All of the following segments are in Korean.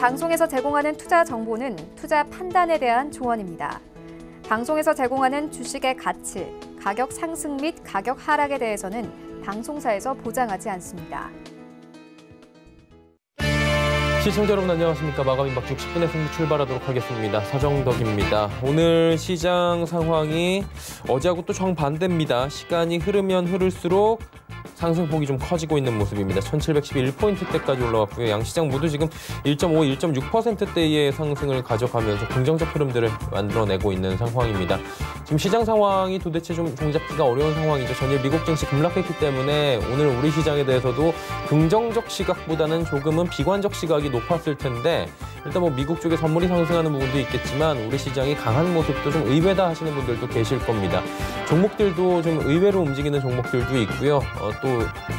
방송에서 제공하는 투자 정보는 투자 판단에 대한 조언입니다. 방송에서 제공하는 주식의 가치, 가격 상승 및 가격 하락에 대해서는 방송사에서 보장하지 않습니다. 시청자 여러분 안녕하십니까. 마감인 박죽 10분의 승부 출발하도록 하겠습니다. 서정덕입니다. 오늘 시장 상황이 어제하고 또 정반대입니다. 시간이 흐르면 흐를수록 상승폭이 좀 커지고 있는 모습입니다. 1711포인트대까지 올라왔고요. 양시장 모두 지금 1.5, 1.6%대의 상승을 가져가면서 긍정적 흐름들을 만들어내고 있는 상황입니다. 지금 시장 상황이 도대체 좀 종잡기가 어려운 상황이죠. 전일 미국 증시 급락했기 때문에 오늘 우리 시장에 대해서도 긍정적 시각보다는 조금은 비관적 시각이 높았을 텐데 일단 뭐 미국 쪽에 선물이 상승하는 부분도 있겠지만 우리 시장이 강한 모습도 좀 의외다 하시는 분들도 계실 겁니다. 종목들도 좀 의외로 움직이는 종목들도 있고요. 또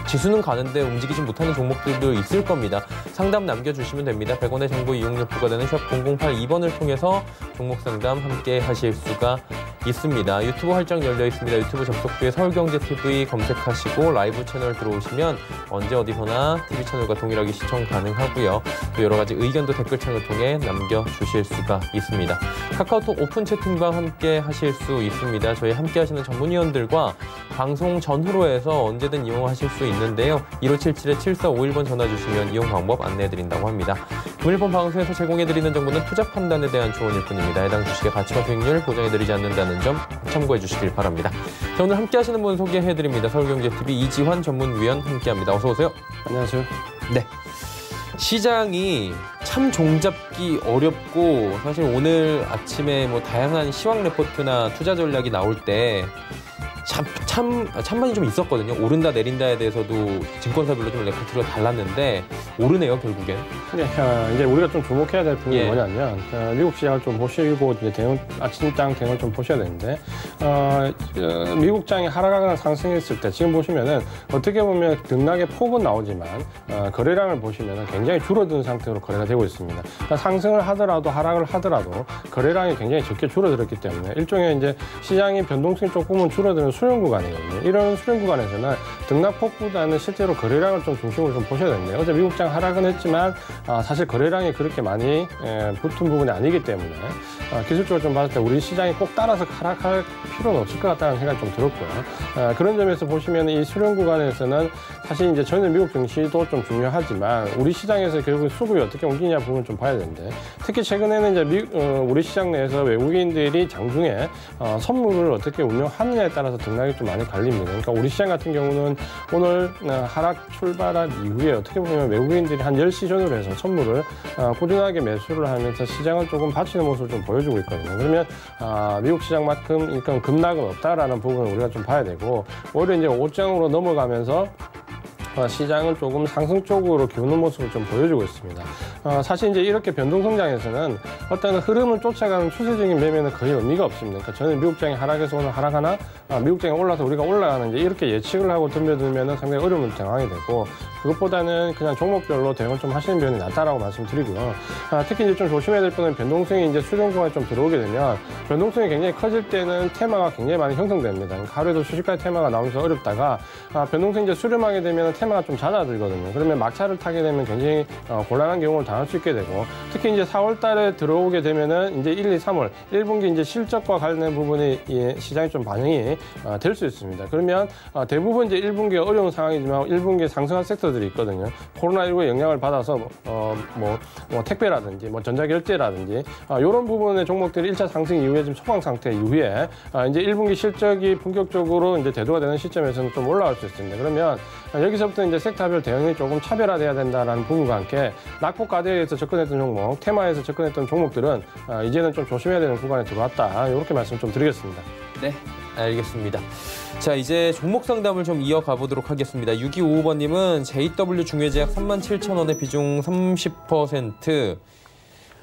지수는 가는데 움직이지 못하는 종목들도 있을 겁니다. 상담 남겨주시면 됩니다. 100원의 정보 이용료 부과되는 샵 0082번을 통해서 종목 상담 함께 하실 수가 있습니다. 유튜브 활짝 열려 있습니다. 유튜브 접속부에 서울경제TV 검색하시고 라이브 채널 들어오시면 언제 어디서나 TV 채널과 동일하게 시청 가능하고요. 또 여러 가지 의견도 댓글창을 통해 남겨주실 수가 있습니다. 카카오톡 오픈 채팅방 함께 하실 수 있습니다. 저희 함께 하시는 전문위원들과 방송 전후로 해서 언제든 이용하실 수 있는데요. 1577-7451번 전화 주시면 이용 방법 안내해드린다고 합니다. 금일본 방송에서 제공해드리는 정보는 투자 판단에 대한 조언일 뿐입니다. 해당 주식의 가치와 수익률 보장해드리지 않는다는 점 참고해 주시길 바랍니다. 자, 오늘 함께 하시는 분 소개해드립니다. 서울경제TV 이지환 전문위원 함께합니다. 어서 오세요. 안녕하세요. 네. 시장이 참 종잡기 어렵고 사실 오늘 아침에 뭐 다양한 시황 레포트나 투자 전략이 나올 때 찬반이 좀 있었거든요. 오른다 내린다에 대해서도 증권사별로 좀 레포트가 달랐는데 오르네요, 결국엔. 네, 이제 우리가 좀 주목해야 될 부분이 뭐냐면 미국 시장을 좀 보시고 이제 아침장 대응을 좀 보셔야 되는데 미국 장이 하락하거나 상승했을 때 지금 보시면은 어떻게 보면 등락의 폭은 나오지만 거래량을 보시면은 굉장히 줄어든 상태로 거래가 되고 있습니다. 그러니까 상승을 하더라도 하락을 하더라도 거래량이 굉장히 적게 줄어들었기 때문에 일종의 이제 시장의 변동성이 조금은 줄어드는 수렴 구간이거든요. 이런 수렴 구간에서는 등락폭보다는 실제로 거래량을 좀 중심으로 좀 보셔야 되는데 어제 미국장 하락은 했지만 사실 거래량이 그렇게 많이 붙은 부분이 아니기 때문에 기술적으로 좀 봤을 때 우리 시장이 꼭 따라서 하락할 필요는 없을 것 같다는 생각이 좀 들었고요. 그런 점에서 보시면 이 수렴 구간에서는 사실 이제 전일 미국 증시도 좀 중요하지만 우리 시장에서 결국 수급이 어떻게 움직이냐 부분을 좀 봐야 되는데 특히 최근에는 이제 우리 시장 내에서 외국인들이 장중에 선물을 어떻게 운영하느냐에 따라서 등락이 좀 많이 갈립니다. 그러니까 우리 시장 같은 경우는 오늘 하락 출발한 이후에 어떻게 보면 외국인들이 한 10시 전후로 해서 선물을 꾸준하게 매수를 하면서 시장을 조금 받치는 모습을 좀 보여주고 있거든요. 그러면 미국 시장만큼 급락은 없다라는 부분을 우리가 좀 봐야 되고 오히려 이제 5장으로 넘어가면서 시장을 조금 상승 쪽으로 기우는 모습을 좀 보여주고 있습니다. 사실 이제 이렇게 변동성장에서는 어떤 흐름을 쫓아가는 추세적인 매매는 거의 의미가 없습니다. 그러니까 저는 미국장이 하락해서 오늘 하락하나 미국장이 올라서 우리가 올라가는 이제 이렇게 예측을 하고 덤벼들면 상당히 어려운 상황이 되고 그것보다는 그냥 종목별로 대응을 좀 하시는 편이 낫다라고 말씀드리고요. 특히 이제 좀 조심해야 될 부분은 변동성이 이제 수렴 구간에 좀 들어오게 되면 변동성이 굉장히 커질 때는 테마가 굉장히 많이 형성됩니다. 그러니까 하루에도 수십가지 테마가 나오면서 어렵다가 변동성이 이제 수렴하게 되면 테마가 좀 잦아들거든요. 그러면 막차를 타게 되면 굉장히 곤란한 경우를 당할 수 있게 되고 특히 이제 4월 달에 들어오게 되면은 이제 1, 2, 3월 1분기 이제 실적과 관련된 부분이 시장이 좀 반영이 될 수 있습니다. 그러면 대부분 이제 1분기가 어려운 상황이지만 1분기에 상승한 섹터들이 있거든요. 코로나19의 영향을 받아서 택배라든지 전자결제라든지 이런 부분의 종목들이 1차 상승 이후에 지금 소강 상태 이후에 이제 1분기 실적이 본격적으로 이제 대두가 되는 시점에서는 좀 올라갈 수 있습니다. 그러면 여기서부터 이제 섹터별 대응이 조금 차별화돼야 된다는 부분과 함께 낙폭 가대에서 접근했던 종목, 테마에서 접근했던 종목들은 이제는 좀 조심해야 되는 구간에 들어왔다. 이렇게 말씀 좀 드리겠습니다. 네, 알겠습니다. 자, 이제 종목 상담을 좀 이어가 보도록 하겠습니다. 6255번님은 JW 중외제약 37,000원의 비중 30%.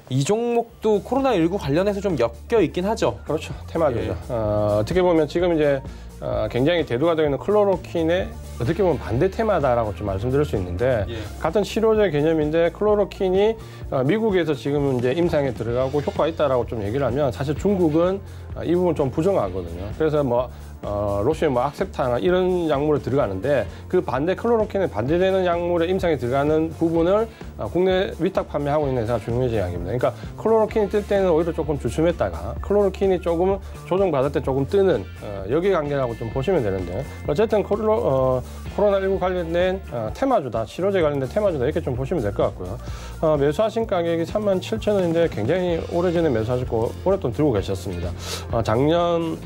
이 종목도 코로나19 관련해서 좀 엮여 있긴 하죠. 그렇죠. 테마죠. 어떻게 보면 지금 이제 굉장히 대두가 되어 있는 클로로킨의 어떻게 보면 반대 테마다라고 좀 말씀드릴 수 있는데 같은 치료제 개념인데 클로로킨이 미국에서 지금 이제 임상에 들어가고 효과가 있다라고 좀 얘기를 하면 사실 중국은 이 부분 좀 부정하거든요. 그래서 로시에 뭐 악셉타나 이런 약물에 들어가는데 그 반대 클로로킨에 반대되는 약물의 임상에 들어가는 부분을 국내 위탁 판매하고 있는 회사가 중요제약입니다. 그러니까 클로로킨이 뜰 때는 오히려 조금 주춤했다가 클로로킨이 조금 조정받을 때 조금 뜨는 여기 관계라고 좀 보시면 되는데 어쨌든 코로나19 관련된 테마주다, 치료제 관련된 테마주다 이렇게 좀 보시면 될 것 같고요. 매수하신 가격이 37,000원인데 굉장히 오래전에 매수하셨고 오랫동안 들고 계셨습니다. 작년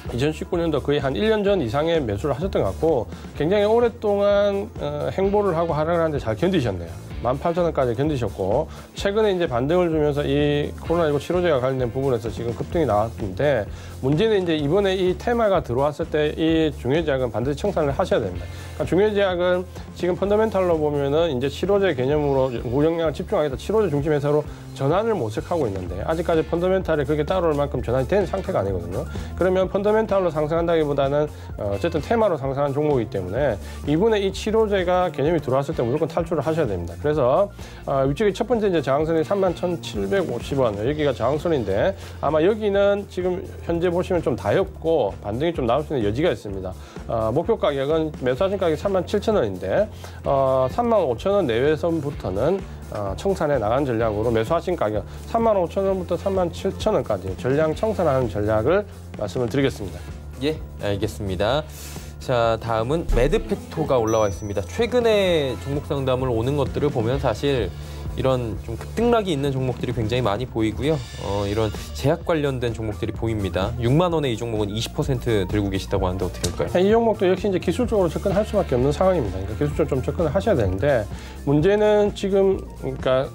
2019년도 거의 한 1년 전 이상의 매수를 하셨던 것 같고 굉장히 오랫동안 행보를 하고 하락을 하는데 잘 견디셨네요. 18,000원까지 견디셨고 최근에 이제 반등을 주면서 이 코로나19 치료제와 관련된 부분에서 지금 급등이 나왔는데 문제는 이제 이번에 이 테마가 들어왔을 때 이 중요제약은 반드시 청산을 하셔야 됩니다. 그러니까 중요제약은 지금 펀더멘탈로 보면은 이제 치료제 개념으로 무역량을 집중하겠다 치료제 중심 회사로 전환을 모색하고 있는데 아직까지 펀더멘탈에 그게 따라올 만큼 전환이 된 상태가 아니거든요. 그러면 펀더멘탈로 상승한다기보다는 어쨌든 테마로 상승한 종목이기 때문에 이번에 이 치료제가 개념이 들어왔을 때 무조건 탈출을 하셔야 됩니다. 그래서 위쪽에 첫 번째 이제 저항선이 31,750원 여기가 저항선인데 아마 여기는 지금 현재 보시면 좀 다였고 반등이 좀 나올 수 있는 여지가 있습니다. 목표 가격은 매수하신 가격이 37,000원인데 35,000원 내외선부터는 청산해 나간 전략으로 매수하신 가격 35,000원부터 37,000원까지 전량 청산하는 전략을 말씀을 드리겠습니다. 예, 알겠습니다. 자, 다음은 매드팩토가 올라와 있습니다. 최근에 종목 상담을 오는 것들을 보면 사실 이런 좀 급등락이 있는 종목들이 굉장히 많이 보이고요. 이런 제약 관련된 종목들이 보입니다. 6만 원에 이 종목은 20% 들고 계시다고 하는데 어떻게 할까요? 이 종목도 역시 이제 기술적으로 접근할 수밖에 없는 상황입니다. 그러니까 기술적으로 좀 접근을 하셔야 되는데 문제는 지금 그러니까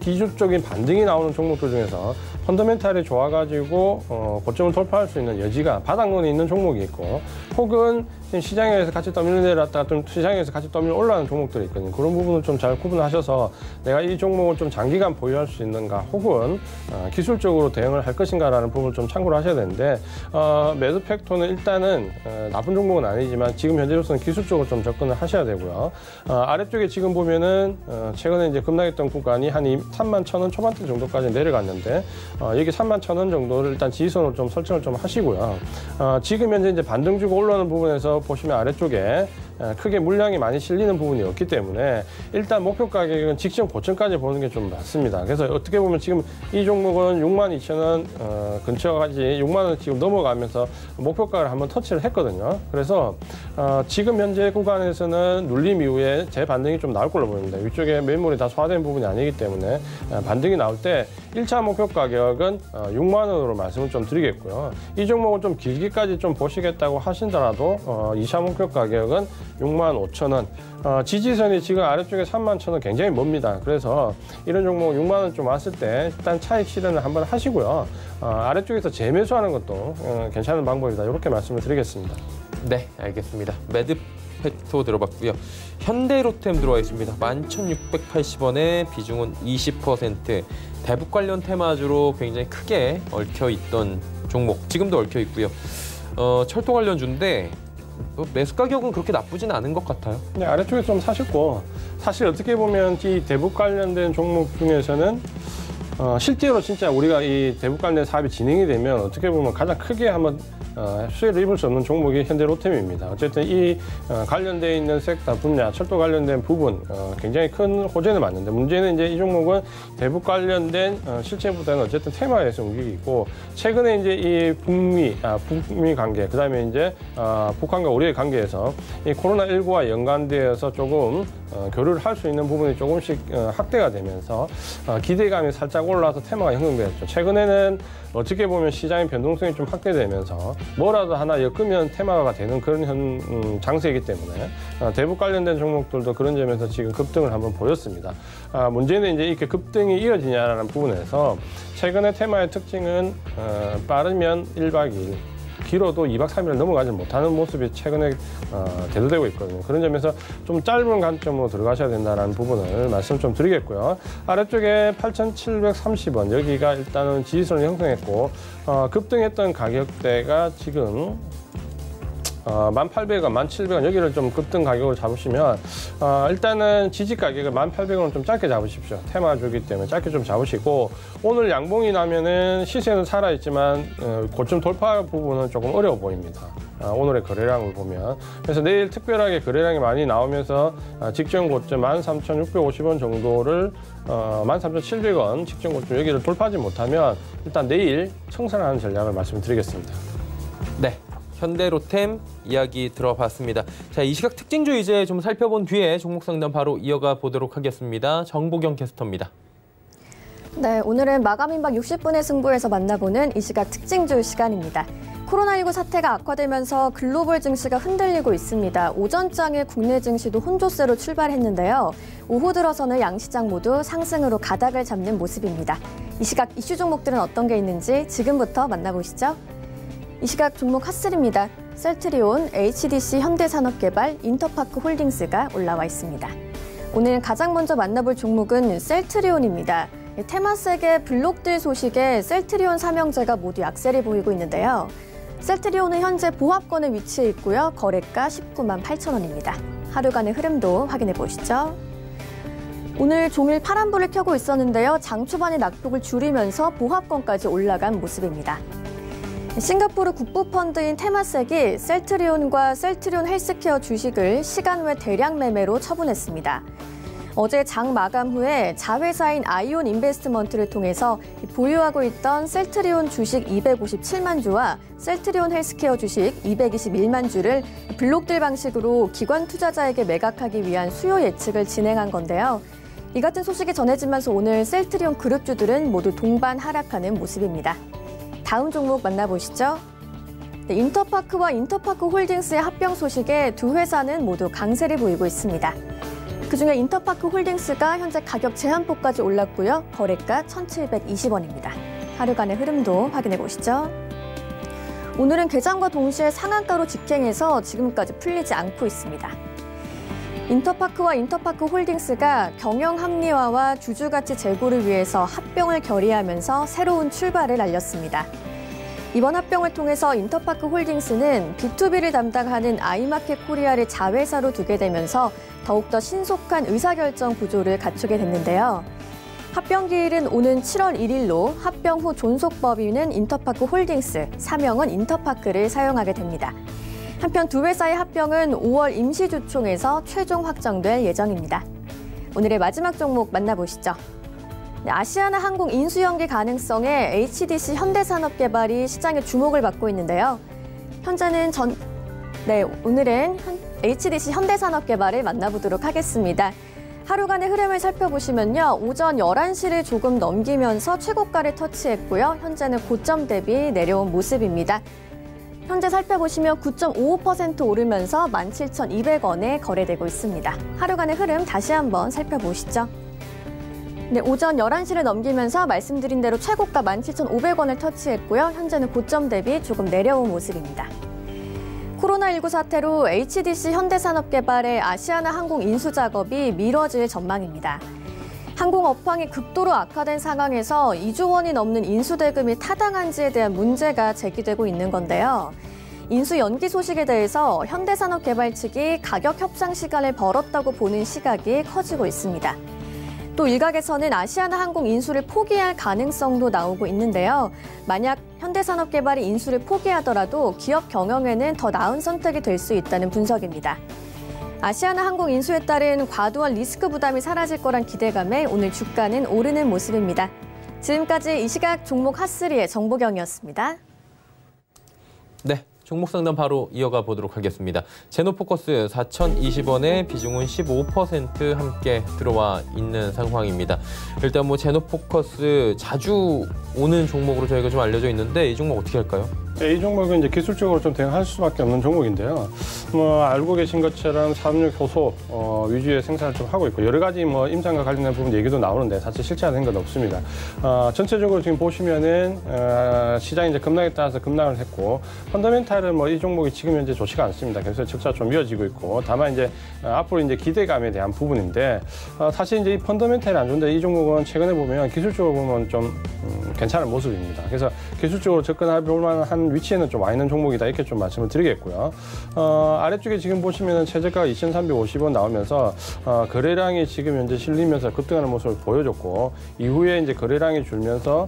기술적인 반등이 나오는 종목들 중에서 펀더멘탈이 좋아가지고 고점을 돌파할 수 있는 여지가 바닥론에 있는 종목이 있고 혹은 지금 시장에서 같이 떠밀려 내렸다가 좀 시장에서 같이 떠밀려 올라가는 종목들이 있거든요. 그런 부분을 좀 잘 구분하셔서 내가 이 종목을 좀 장기간 보유할 수 있는가 혹은 기술적으로 대응을 할 것인가라는 부분을 좀 참고를 하셔야 되는데 매드팩토는 일단은 나쁜 종목은 아니지만 지금 현재로서는 기술적으로 좀 접근을 하셔야 되고요. 아래쪽에 지금 보면은 최근에 이제 급락했던 구간이 한 31,000원 초반대 정도까지 내려갔는데 여기 31,000원 정도를 일단 지지선으로 좀 설정을 좀 하시고요. 지금 현재 이제 반등 주고 올라오는 부분에서 보시면 아래쪽에 크게 물량이 많이 실리는 부분이 없기 때문에 일단 목표 가격은 직전 고점까지 보는 게 좀 맞습니다. 그래서 어떻게 보면 지금 이 종목은 62,000원 근처까지 6만 원 지금 넘어가면서 목표가를 한번 터치를 했거든요. 그래서 지금 현재 구간에서는 눌림 이후에 재반등이 좀 나올 걸로 보입니다. 위쪽에 매물이 다 소화된 부분이 아니기 때문에 반등이 나올 때 1차 목표 가격은 6만 원으로 말씀을 좀 드리겠고요. 이 종목은 좀 길게까지 좀 보시겠다고 하신더라도 2차 목표 가격은 65,000원. 지지선이 지금 아래쪽에 31,000원 굉장히 멉니다. 그래서 이런 종목 6만 원 좀 왔을 때 일단 차익 실현을 한번 하시고요. 아래쪽에서 재매수하는 것도 괜찮은 방법이다. 이렇게 말씀을 드리겠습니다. 네, 알겠습니다. 매드팩토 들어봤고요. 현대로템 들어와 있습니다. 11,680원에 비중은 20%. 대북 관련 테마주로 굉장히 크게 얽혀있던 종목. 지금도 얽혀있고요. 철도 관련주인데 매수 가격은 그렇게 나쁘진 않은 것 같아요. 네, 아래쪽에 좀 사셨고 사실 어떻게 보면 이 대북 관련된 종목 중에서는 실제로 진짜 우리가 이 대북 관련 사업이 진행이 되면 어떻게 보면 가장 크게 한번 수혜를 입을 수 없는 종목이 현대로템입니다. 어쨌든 이 관련되어 있는 섹터 분야, 철도 관련된 부분 굉장히 큰 호재는 맞는데 문제는 이제 이 종목은 대북 관련된 실체보다는 어쨌든 테마에서 움직이고 최근에 이제 이 북미 관계, 그다음에 이제 북한과 우리의 관계에서 이 코로나19와 연관되어서 조금 교류를 할 수 있는 부분이 조금씩 확대가 되면서 기대감이 살짝 올라와서 테마가 형성되었죠. 최근에는 어떻게 보면 시장의 변동성이 좀 확대되면서 뭐라도 하나 엮으면 테마가 되는 그런 장세이기 때문에 대북 관련된 종목들도 그런 점에서 지금 급등을 한번 보였습니다. 문제는 이제 이렇게 급등이 이어지냐라는 부분에서 최근의 테마의 특징은 빠르면 1박 2일 길어도 2박 3일을 넘어가지 못하는 모습이 최근에 대두되고 있거든요. 그런 점에서 좀 짧은 관점으로 들어가셔야 된다는 부분을 말씀 좀 드리겠고요. 아래쪽에 8,730원 여기가 일단은 지지선을 형성했고 급등했던 가격대가 지금 1,800원, 1,700원 여기를 좀 급등 가격으로 잡으시면 일단은 지지 가격을 1,800원은 좀 짧게 잡으십시오. 테마주기 때문에 짧게 좀 잡으시고 오늘 양봉이 나면은 시세는 살아있지만 고점 돌파 부분은 조금 어려워 보입니다. 오늘의 거래량을 보면. 그래서 내일 특별하게 거래량이 많이 나오면서 직전 고점 13,650원 정도를 13,700원 직전 고점 여기를 돌파하지 못하면 일단 내일 청산하는 전략을 말씀드리겠습니다. 네. 현대로템 이야기 들어봤습니다. 자, 이 시각 특징주 이제 좀 살펴본 뒤에 종목 상담 바로 이어가 보도록 하겠습니다. 정보경 캐스터입니다. 네, 오늘은 마감 임박 60분의 승부에서 만나보는 이 시각 특징주 시간입니다. 코로나19 사태가 악화되면서 글로벌 증시가 흔들리고 있습니다. 오전장에 국내 증시도 혼조세로 출발했는데요. 오후 들어서는 양시장 모두 상승으로 가닥을 잡는 모습입니다. 이 시각 이슈 종목들은 어떤 게 있는지 지금부터 만나보시죠. 이 시각 종목 핫3입니다. 셀트리온, HDC 현대산업개발, 인터파크 홀딩스가 올라와 있습니다. 오늘 가장 먼저 만나볼 종목은 셀트리온입니다. 테마색의 블록딜 소식에 셀트리온 삼형제가 모두 약세를 보이고 있는데요. 셀트리온은 현재 보합권에 위치해 있고요. 거래가 19만 8천 원입니다. 하루간의 흐름도 확인해 보시죠. 오늘 종일 파란불을 켜고 있었는데요. 장 초반에 낙폭을 줄이면서 보합권까지 올라간 모습입니다. 싱가포르 국부펀드인 테마색이 셀트리온과 셀트리온 헬스케어 주식을 시간 외 대량 매매로 처분했습니다. 어제 장 마감 후에 자회사인 아이온 인베스트먼트를 통해서 보유하고 있던 셀트리온 주식 257만 주와 셀트리온 헬스케어 주식 221만 주를 블록딜 방식으로 기관 투자자에게 매각하기 위한 수요 예측을 진행한 건데요. 이 같은 소식이 전해지면서 오늘 셀트리온 그룹주들은 모두 동반 하락하는 모습입니다. 다음 종목 만나보시죠. 네, 인터파크와 인터파크 홀딩스의 합병 소식에 두 회사는 모두 강세를 보이고 있습니다. 그중에 인터파크 홀딩스가 현재 가격 제한폭까지 올랐고요. 거래가 1,720원입니다. 하루간의 흐름도 확인해 보시죠. 오늘은 개장과 동시에 상한가로 직행해서 지금까지 풀리지 않고 있습니다. 인터파크와 인터파크 홀딩스가 경영 합리화와 주주가치 제고를 위해서 합병을 결의하면서 새로운 출발을 알렸습니다. 이번 합병을 통해서 인터파크 홀딩스는 B2B를 담당하는 아이마켓 코리아를 자회사로 두게 되면서 더욱더 신속한 의사결정 구조를 갖추게 됐는데요. 합병 기일은 오는 7월 1일로 합병 후 존속법인은 인터파크 홀딩스, 사명은 인터파크를 사용하게 됩니다. 한편 두 회사의 합병은 5월 임시주총에서 최종 확정될 예정입니다. 오늘의 마지막 종목 만나보시죠. 아시아나 항공 인수 연기 가능성에 HDC 현대산업개발이 시장의 주목을 받고 있는데요. 오늘은 HDC 현대산업개발을 만나보도록 하겠습니다. 하루간의 흐름을 살펴보시면요. 오전 11시를 조금 넘기면서 최고가를 터치했고요. 현재는 고점 대비 내려온 모습입니다. 현재 살펴보시면 9.55% 오르면서 17,200원에 거래되고 있습니다. 하루간의 흐름 다시 한번 살펴보시죠. 네, 오전 11시를 넘기면서 말씀드린 대로 최고가 17,500원을 터치했고요. 현재는 고점 대비 조금 내려온 모습입니다. 코로나19 사태로 HDC 현대산업개발의 아시아나 항공 인수 작업이 미뤄질 전망입니다. 항공 업황이 극도로 악화된 상황에서 2조 원이 넘는 인수 대금이 타당한지에 대한 문제가 제기되고 있는 건데요. 인수 연기 소식에 대해서 현대산업개발 측이 가격 협상 시간을 벌었다고 보는 시각이 커지고 있습니다. 또 일각에서는 아시아나 항공 인수를 포기할 가능성도 나오고 있는데요. 만약 현대산업개발이 인수를 포기하더라도 기업 경영에는 더 나은 선택이 될 수 있다는 분석입니다. 아시아나 항공 인수에 따른 과도한 리스크 부담이 사라질 거란 기대감에 오늘 주가는 오르는 모습입니다. 지금까지 이 시각 종목 핫3의 정보경이었습니다. 네. 종목 상담 바로 이어가 보도록 하겠습니다. 제노포커스 4,020원에 비중은 15% 함께 들어와 있는 상황입니다. 일단 제노포커스 자주 오는 종목으로 저희가 좀 알려져 있는데 이 종목 어떻게 할까요? 네, 이 종목은 이제 기술적으로 좀 대응할 수밖에 없는 종목인데요. 알고 계신 것처럼 산업용 효소 위주의 생산을 좀 하고 있고 여러 가지 임상과 관련된 부분 얘기도 나오는데 사실 실체화된 건 없습니다. 전체적으로 지금 보시면은 시장이 이제 급락에 따라서 급락을 했고 펀더멘탈은 이 종목이 지금 현재 좋지가 않습니다. 그래서 적자 좀 이어지고 있고 다만 이제 앞으로 이제 기대감에 대한 부분인데 사실 이제 이 펀더멘탈이 안 좋은데 이 종목은 최근에 보면 기술적으로 보면 좀 괜찮은 모습입니다. 그래서 기술적으로 접근할 볼만한 좋은 위치에는 좀 와 있는 종목이다 이렇게 좀 말씀을 드리겠고요. 아래쪽에 지금 보시면은 최저가가 2,350원 나오면서 거래량이 지금 현재 실리면서 급등하는 모습을 보여줬고 이후에 이제 거래량이 줄면서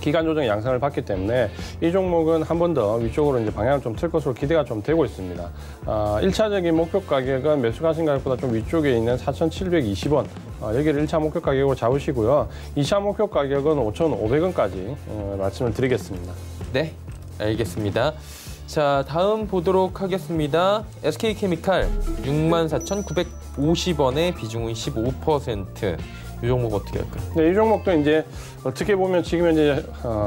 기간 조정 양상을 받기 때문에 이 종목은 한 번 더 위쪽으로 이제 방향을 좀 틀 것으로 기대가 좀 되고 있습니다. 1차적인 목표 가격은 매수가신 가격보다 좀 위쪽에 있는 4,720원. 여기를 1차 목표 가격으로 잡으시고요. 2차 목표 가격은 5,500원까지 말씀을 드리겠습니다. 네, 알겠습니다. 자, 다음 보도록 하겠습니다. SK케미칼 64,950원에 비중은 15%. 이 종목 어떻게 할까요? 네, 이 종목도 이제 어떻게 보면 지금 현재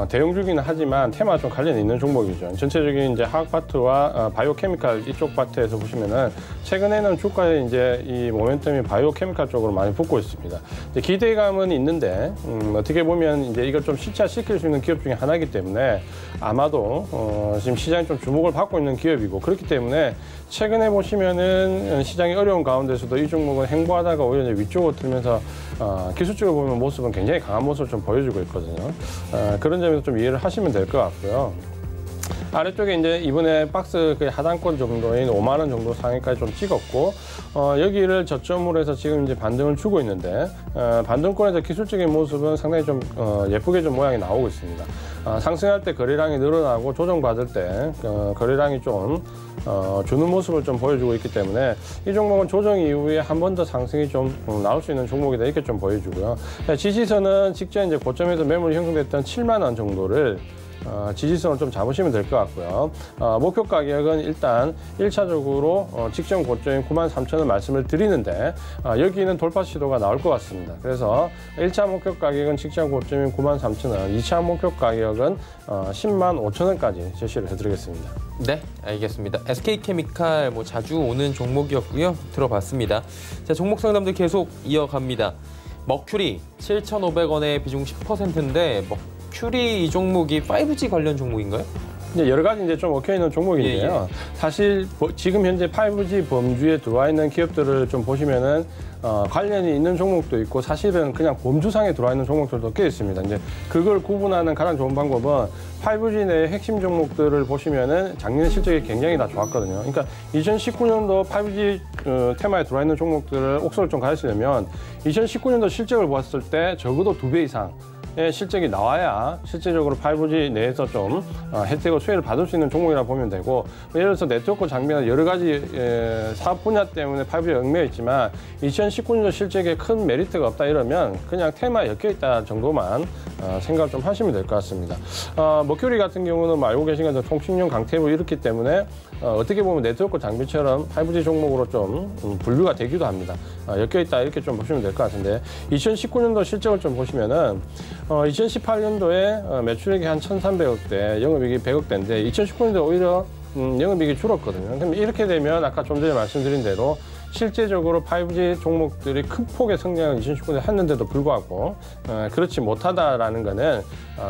대형주기는 하지만 테마가 좀 관련이 있는 종목이죠. 전체적인 이제 화학 파트와 바이오케미칼 이쪽 파트에서 보시면은 최근에는 주가에 이제 이 모멘텀이 바이오케미칼 쪽으로 많이 붙고 있습니다. 기대감은 있는데 어떻게 보면 이제 이걸 좀 실체화시킬 수 있는 기업 중에 하나이기 때문에 아마도 지금 시장이 좀 주목을 받고 있는 기업이고 그렇기 때문에 최근에 보시면은 시장이 어려운 가운데서도 이 종목은 행보하다가 오히려 이제 위쪽으로 틀면서 기술적으로 보면 모습은 굉장히 강한 모습을 좀 보여주고 있거든요. 그런 점에서 좀 이해를 하시면 될 것 같고요. 아래쪽에 이제 이번에 박스 그 하단권 정도인 5만 원 정도 상위까지 좀 찍었고 여기를 저점으로 해서 지금 이제 반등을 주고 있는데 반등권에서 기술적인 모습은 상당히 좀 예쁘게 좀 모양이 나오고 있습니다. 상승할 때 거래량이 늘어나고 조정받을 때 거래량이 좀 주는 모습을 좀 보여주고 있기 때문에 이 종목은 조정 이후에 한 번 더 상승이 좀 나올 수 있는 종목이다 이렇게 좀 보여주고요. 지지선은 직전 이제 고점에서 매물이 형성됐던 7만 원 정도를 지지선을 좀 잡으시면 될 것 같고요. 목표 가격은 일단 1차적으로 직전 고점인 93,000원 말씀을 드리는데 여기는 돌파 시도가 나올 것 같습니다. 그래서 1차 목표 가격은 직전 고점인 93,000원, 2차 목표 가격은 105,000원까지 제시를 해드리겠습니다. 네, 알겠습니다. SK케미칼 뭐 자주 오는 종목이었고요. 들어봤습니다. 자, 종목 상담들 계속 이어갑니다. 머큐리 7,500원에 비중 10%인데 머큐리 이 종목이 5G 관련 종목인가요? 이제 여러 가지 이제 좀 얽혀 있는 종목인데요. 사실 지금 현재 5G 범주에 들어와 있는 기업들을 좀 보시면은 관련이 있는 종목도 있고 사실은 그냥 범주상에 들어와 있는 종목들도 꽤 있습니다. 이제 그걸 구분하는 가장 좋은 방법은 5G 내 핵심 종목들을 보시면은 작년 실적이 굉장히 다 좋았거든요. 그러니까 2019년도 5G 테마에 들어와 있는 종목들을 옥석을 좀 가르치려면 2019년도 실적을 보았을 때 적어도 2배 이상 실적이 나와야 실질적으로 5G 내에서 좀 혜택을 수혜를 받을 수 있는 종목이라고 보면 되고 예를 들어서 네트워크 장비나 여러 가지 사업 분야 때문에 5G가 얽매여 있지만 2019년도 실적에 큰 메리트가 없다 이러면 그냥 테마에 엮여 있다 정도만 생각을 좀 하시면 될 것 같습니다. 머큐리 같은 경우는 뭐 알고 계신 것처럼 통신용 강태부 이렇기 때문에 어떻게 보면 네트워크 장비처럼 5G 종목으로 좀 분류가 되기도 합니다. 엮여 있다 이렇게 좀 보시면 될 것 같은데 2019년도 실적을 좀 보시면은 2018년도에 매출액이 한 1,300억대, 영업이익이 100억대인데 2019년도에 오히려 영업이익이 줄었거든요. 그럼 이렇게 되면 아까 좀 전에 말씀드린 대로 실제적으로 5G 종목들이 큰 폭의 성장을 2019년에 했는데도 불구하고 그렇지 못하다라는 거는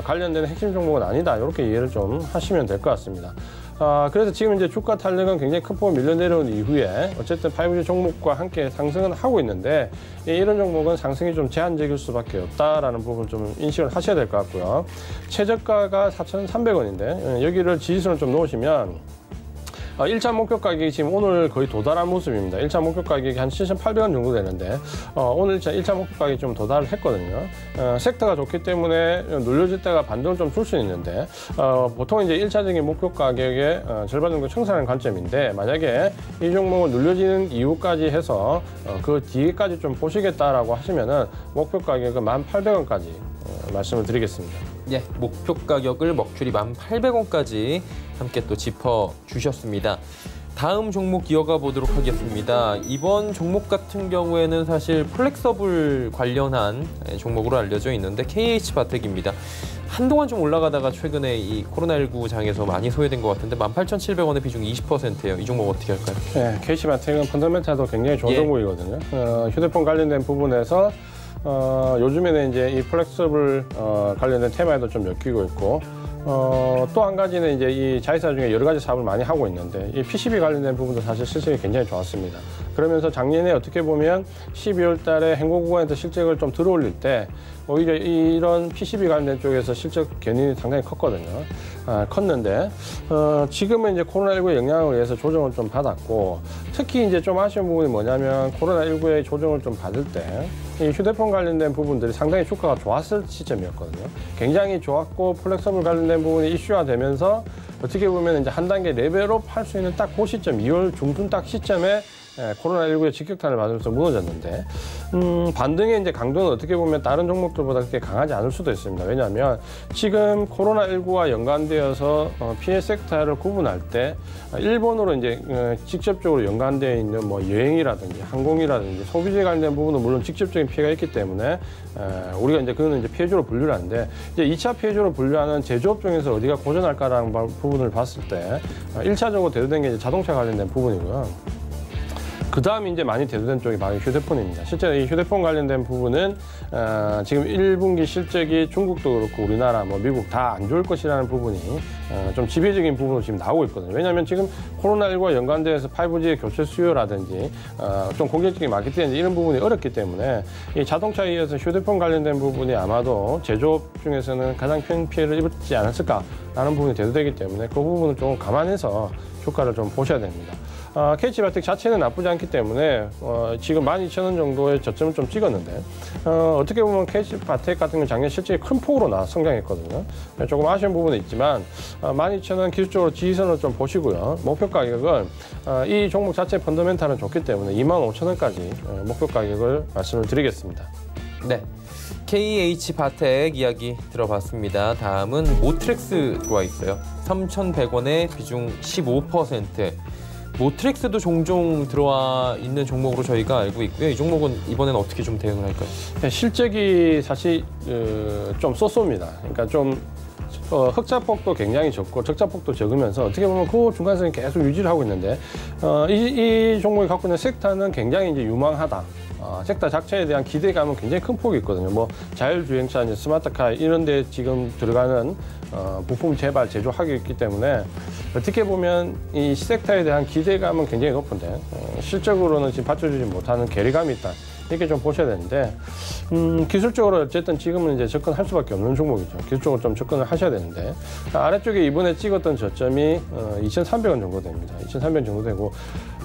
관련된 핵심 종목은 아니다. 이렇게 이해를 좀 하시면 될 것 같습니다. 그래서 지금 이제 주가 탄력은 굉장히 큰 폭으로 밀려 내려온 이후에 어쨌든 5G 종목과 함께 상승은 하고 있는데 이런 종목은 상승이 좀 제한적일 수밖에 없다라는 부분 좀 인식을 하셔야 될 것 같고요. 최저가가 4,300원인데 여기를 지지선을 좀 놓으시면 1차 목표 가격이 지금 오늘 거의 도달한 모습입니다. 1차 목표 가격이 한 7,800원 정도 되는데 오늘 1차 목표 가격이 좀 도달을 했거든요. 섹터가 좋기 때문에 눌려질 때가 반등을 좀 줄 수 있는데 보통 이제 1차적인 목표 가격의 절반 정도 청산하는 관점인데 만약에 이 종목을 눌려지는 이후까지 해서 그 뒤에까지 좀 보시겠다라고 하시면은 목표 가격은 1,800원까지 말씀을 드리겠습니다. 예, 목표 가격을 머큐리 1,800원까지 함께 또 짚어주셨습니다. 다음 종목 이어가 보도록 하겠습니다. 이번 종목 같은 경우에는 사실 플렉서블 관련한 종목으로 알려져 있는데 KH바텍입니다. 한동안 좀 올라가다가 최근에 이 코로나19 장에서 많이 소외된 것 같은데 18,700원의 비중 20%예요. 이 종목 어떻게 할까요? 네, KH바텍은 펀더멘탈도 굉장히 좋은 종목이거든요. 휴대폰 관련된 부분에서 요즘에는 이제 이 플렉서블 관련된 테마에도 좀 엮이고 있고 또 한 가지는 이제 이 자회사 중에 여러 가지 사업을 많이 하고 있는데 이 PCB 관련된 부분도 사실 실적이 굉장히 좋았습니다. 그러면서 작년에 어떻게 보면 12월 달에 행보구간에서 실적을 좀 들어올릴 때 오히려 이런 PCB 관련 쪽에서 실적 견인이 상당히 컸거든요. 컸는데 지금은 이제 코로나19의 영향을 위해서 조정을 좀 받았고, 특히 이제 좀 아쉬운 부분이 뭐냐면 코로나19의 조정을 좀 받을 때 이 휴대폰 관련된 부분들이 상당히 주가가 좋았을 시점이었거든요. 굉장히 좋았고 플렉서블 관련된 부분이 이슈화되면서 어떻게 보면 이제 한 단계 레벨업 할 수 있는 딱 그 시점, 2월 중순 딱 시점에 코로나19의 직격탄을 맞으면서 무너졌는데, 반등의 이제 강도는 어떻게 보면 다른 종목들보다 그렇게 강하지 않을 수도 있습니다. 왜냐하면 지금 코로나19와 연관되어서 피해 섹터를 구분할 때 일본으로 이제 직접적으로 연관되어 있는 뭐 여행이라든지 항공이라든지 소비재 관련 부분은 물론 직접적인 피해가 있기 때문에 우리가 이제 그거는 이제 피해주로 분류를 하는데, 이제 2차 피해주로 분류하는 제조업 중에서 어디가 고전할까라는 부분을 봤을 때 1차적으로 대두된 게 이제 자동차 관련된 부분이고요. 그 다음에 이제 많이 대두된 쪽이 바로 휴대폰입니다. 실제로 이 휴대폰 관련된 부분은 지금 1분기 실적이 중국도 그렇고 우리나라, 뭐 미국 다 안 좋을 것이라는 부분이 좀 지배적인 부분으로 지금 나오고 있거든요. 왜냐하면 지금 코로나19와 연관돼서 5G의 교체 수요라든지 좀 공격적인 마케팅 이런 부분이 어렵기 때문에 이 자동차에 의해서 휴대폰 관련된 부분이 아마도 제조업 중에서는 가장 큰 피해를 입지 않았을까라는 부분이 대두되기 때문에 그 부분을 좀 감안해서 주가를 좀 보셔야 됩니다. KH바텍 자체는 나쁘지 않기 때문에 지금 12,000원 정도의 저점을 좀 찍었는데 어떻게 보면 KH바텍 같은 경우는 작년 실적이 큰 폭으로 성장했거든요. 조금 아쉬운 부분은 있지만 12,000원 기술적으로 지지선을 좀 보시고요. 목표 가격은 이 종목 자체 펀더멘탈은 좋기 때문에 25,000원까지 목표 가격을 말씀을 드리겠습니다. 네. KH바텍 이야기 들어봤습니다. 다음은 모트렉스 들어와 있어요. 3,100원에 비중 15%. 모트렉스도 종종 들어와 있는 종목으로 저희가 알고 있고요. 이 종목은 이번에는 어떻게 좀 대응을 할까요? 네, 실적이 사실 좀 쏘쏘입니다. 그러니까 좀 흑자폭도 굉장히 적고 적자폭도 적으면서 어떻게 보면 그 중간선이 계속 유지를 하고 있는데 이 종목이 갖고 있는 섹터는 굉장히 이제 유망하다. 섹터 자체에 대한 기대감은 굉장히 큰 폭이 있거든요. 뭐 자율주행차, 이제 스마트카 이런 데 지금 들어가는 부품 재발, 제조하기 있기 때문에 어떻게 보면 이 섹터에 대한 기대감은 굉장히 높은데 실적으로는 지금 받쳐주지 못하는 괴리감이 있다. 이렇게 좀 보셔야 되는데 기술적으로 어쨌든 지금은 이제 접근할 수밖에 없는 종목이죠. 기술적으로 좀 접근을 하셔야 되는데 아래쪽에 이번에 찍었던 저점이 2,300원 정도 됩니다. 2,300원 정도 되고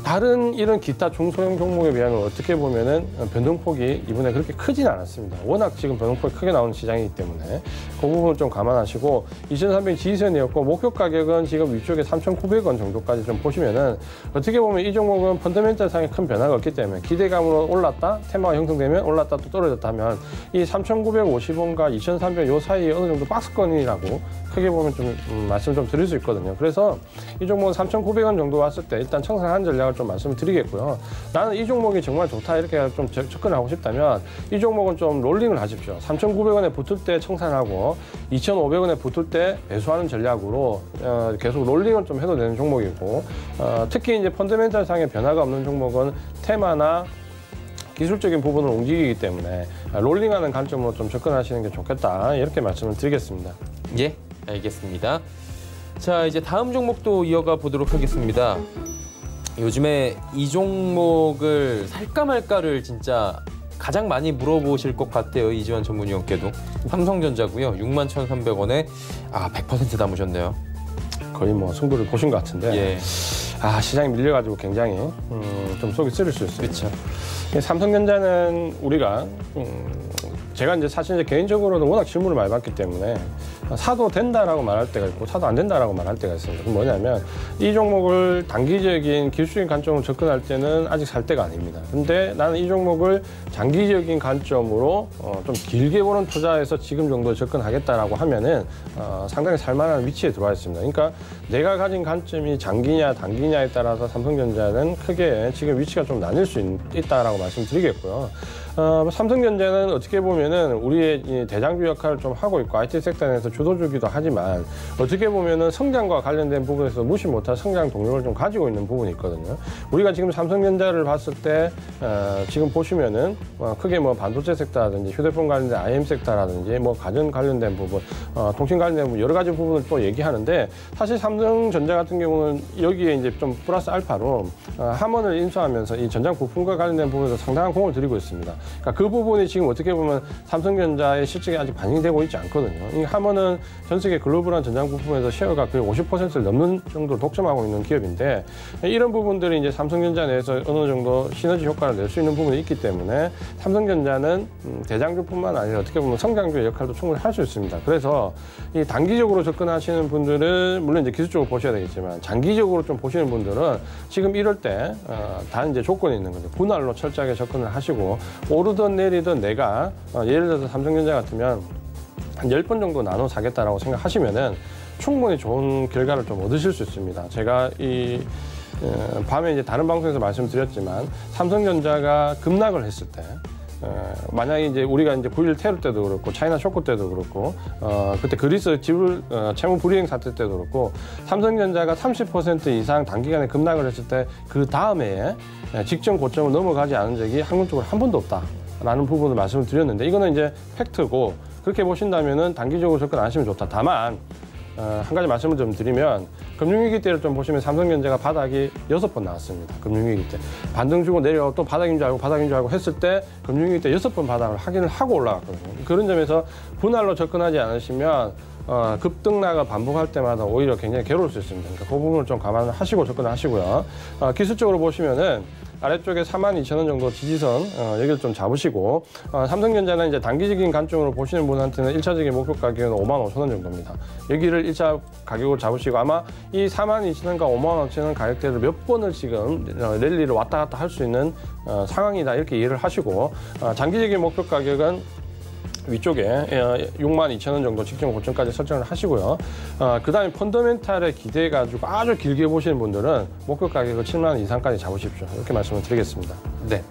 다른 이런 기타 중소형 종목에 비하면 어떻게 보면은 변동폭이 이번에 그렇게 크진 않았습니다. 워낙 지금 변동폭이 크게 나오는 시장이기 때문에 그 부분을 좀 감안하시고 2,300원 지지선이었고 목표 가격은 지금 위쪽에 3,900원 정도까지 좀 보시면은 어떻게 보면 이 종목은 펀더멘털 상에 큰 변화가 없기 때문에 기대감으로 올랐다 테마가 형성되면 올랐다 또 떨어졌다 하면 이 3,950원과 2,300원 요 사이에 어느 정도 박스권이라고 크게 보면 좀 말씀 좀 드릴 수 있거든요. 그래서 이 종목은 3,900원 정도 왔을 때 일단 청산한 전략을 좀 말씀을 드리겠고요. 나는 이 종목이 정말 좋다 이렇게 좀 접근하고 싶다면 이 종목은 좀 롤링을 하십시오. 3,900원에 붙을 때 청산하고 2,500원에 붙을 때 매수하는 전략으로 계속 롤링을 좀 해도 되는 종목이고 특히 이제 펀더멘털 상의 변화가 없는 종목은 테마나 기술적인 부분을 움직이기 때문에 롤링하는 관점으로 좀 접근하시는 게 좋겠다 이렇게 말씀을 드리겠습니다. 예, 알겠습니다. 자, 이제 다음 종목도 이어가 보도록 하겠습니다. 요즘에 이 종목을 살까 말까를 진짜 가장 많이 물어보실 것 같아요. 이지원 전문위원께도. 삼성전자고요. 61,300원에 100% 남으셨네요. 거의 뭐 승부를 보신 것 같은데 예. 시장이 밀려가지고 굉장히 좀 속이 쓰릴 수 있어요. 그렇죠. 삼성전자는 우리가 제가 이제 사실 이제 개인적으로는 워낙 질문을 많이 받기 때문에 사도 된다라고 말할 때가 있고 사도 안 된다라고 말할 때가 있습니다. 그럼 뭐냐면 이 종목을 단기적인 기술적인 관점으로 접근할 때는 아직 살 때가 아닙니다. 근데 나는 이 종목을 장기적인 관점으로 좀 길게 보는 투자에서 지금 정도 접근하겠다라고 하면은 상당히 살만한 위치에 들어와 있습니다. 그러니까 내가 가진 관점이 장기냐 단기냐에 따라서 삼성전자는 크게 지금 위치가 좀 나뉠 수 있다라고 말씀드리겠고요. 삼성전자는 어떻게 보면은 우리의 대장주 역할을 좀 하고 있고 IT 섹터 내에서 주도주기도 하지만 어떻게 보면은 성장과 관련된 부분에서 무시 못할 성장 동력을 좀 가지고 있는 부분이 있거든요. 우리가 지금 삼성전자를 봤을 때 지금 보시면은 크게 뭐 반도체 섹터라든지 휴대폰 관련된 IM 섹터라든지 뭐 가전 관련된 부분, 통신 관련된 부분 여러 가지 부분을 또 얘기하는데 사실 삼성전자 같은 경우는 여기에 이제 좀 플러스 알파로 함원을 인수하면서 이 전장 부품과 관련된 부분에서 상당한 공을 들이고 있습니다. 그러니까 그 부분이 지금 어떻게 보면 삼성전자의 실적에 아직 반영이 되고 있지 않거든요. 이 함원은 전 세계 글로벌한 전장 부품에서 셰어가 거의 50%를 넘는 정도로 독점하고 있는 기업인데 이런 부분들이 이제 삼성전자 내에서 어느 정도 시너지 효과를 낼 수 있는 부분이 있기 때문에 삼성전자는 대장주뿐만 아니라 어떻게 보면 성장주의 역할도 충분히 할 수 있습니다. 그래서 이 단기적으로 접근하시는 분들은 물론 이제 기술적으로 보셔야 되겠지만 장기적으로 좀 보시는 분들은 지금 이럴 때 단 이제 조건이 있는 거죠. 분할로 철저하게 접근을 하시고 오르든 내리든 내가 예를 들어서 삼성전자 같으면 한 10번 정도 나눠 사겠다라고 생각하시면은 충분히 좋은 결과를 좀 얻으실 수 있습니다. 제가 밤에 이제 다른 방송에서 말씀드렸지만 삼성전자가 급락을 했을 때 만약에 이제 우리가 이제 9.11 테러 때도 그렇고 차이나 쇼크 때도 그렇고 그때 그리스 채무 불이행 사태 때도 그렇고 삼성전자가 30% 이상 단기간에 급락을 했을 때 그 다음에 직전 고점을 넘어가지 않은 적이 한국적으로 한 번도 없다라는 부분을 말씀을 드렸는데 이거는 이제 팩트고 그렇게 보신다면은 단기적으로 접근 안 하시면 좋다. 다만 한 가지 말씀을 좀 드리면 금융위기 때를 좀 보시면 삼성전자가 바닥이 6번 나왔습니다. 금융위기 때. 반등 주고 내려가고 또 바닥인 줄 알고 했을 때 금융위기 때 6번 바닥을 확인을 하고 올라갔거든요. 그런 점에서 분할로 접근하지 않으시면 급등락을 반복할 때마다 오히려 굉장히 괴로울 수 있습니다. 그러니까 그 부분을 좀 감안을 하시고 접근을 하시고요. 기술적으로 보시면은 아래쪽에 42,000원 정도 지지선 여기를 좀 잡으시고 삼성전자는 이제 단기적인 관점으로 보시는 분한테는 1차적인 목표 가격은 55,000원 정도입니다. 여기를 1차 가격으로 잡으시고 아마 이 42,000원과 55,000원 가격대를 몇 번을 지금 랠리를 왔다 갔다 할 수 있는 상황이다 이렇게 이해를 하시고 장기적인 목표 가격은 위쪽에 62,000원 정도 직전 고점까지 설정을 하시고요. 그 다음에 펀더멘탈에 기대해가지고 아주 길게 보시는 분들은 목표 가격을 7만 원 이상까지 잡으십시오. 이렇게 말씀을 드리겠습니다. 네.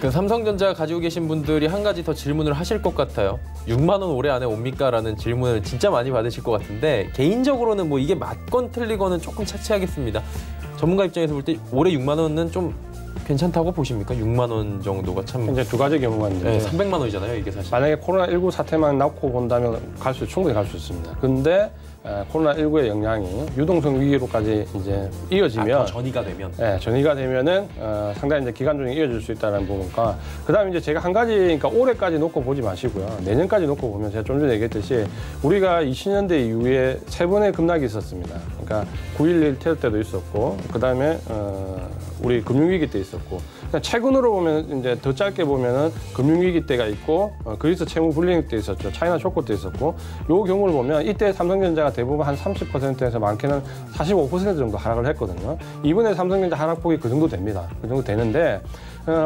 그 삼성전자 가지고 계신 분들이 한 가지 더 질문을 하실 것 같아요. 6만 원 올해 안에 옵니까? 라는 질문을 진짜 많이 받으실 것 같은데 개인적으로는 뭐 이게 맞건 틀리건은 조금 차치하겠습니다. 전문가 입장에서 볼 때 올해 6만 원은 좀 괜찮다고 보십니까? 6만 원 정도가 참 이제 두 가지 경우가 있는데 300만 원이잖아요, 이게 사실. 만약에 코로나19 사태만 놓고 본다면 충분히 갈 수 있습니다. 근데 코로나19의 영향이 유동성 위기로까지 이제 이어지면 더 전이가 되면 전이가 되면은 상당히 이제 기간 중에 이어질 수 있다는 부분과 그다음에 이제 제가 한 가지 그러니까 올해까지 놓고 보지 마시고요. 내년까지 놓고 보면 제가 좀 전에 얘기했듯이 우리가 2000년대 이후에 3번의 급락이 있었습니다. 그러니까 9.11 테러 때도 있었고 그다음에 우리 금융위기 때 있었고 그러니까 최근으로 보면 이제 더 짧게 보면은 금융위기 때가 있고 그리스 채무 불이행 때 있었죠. 차이나 쇼크 때 있었고 요 경우를 보면 이때 삼성전자가 대부분 한 30%에서 많게는 45% 정도 하락을 했거든요. 이번에 삼성전자 하락폭이 그 정도 됩니다. 그 정도 되는데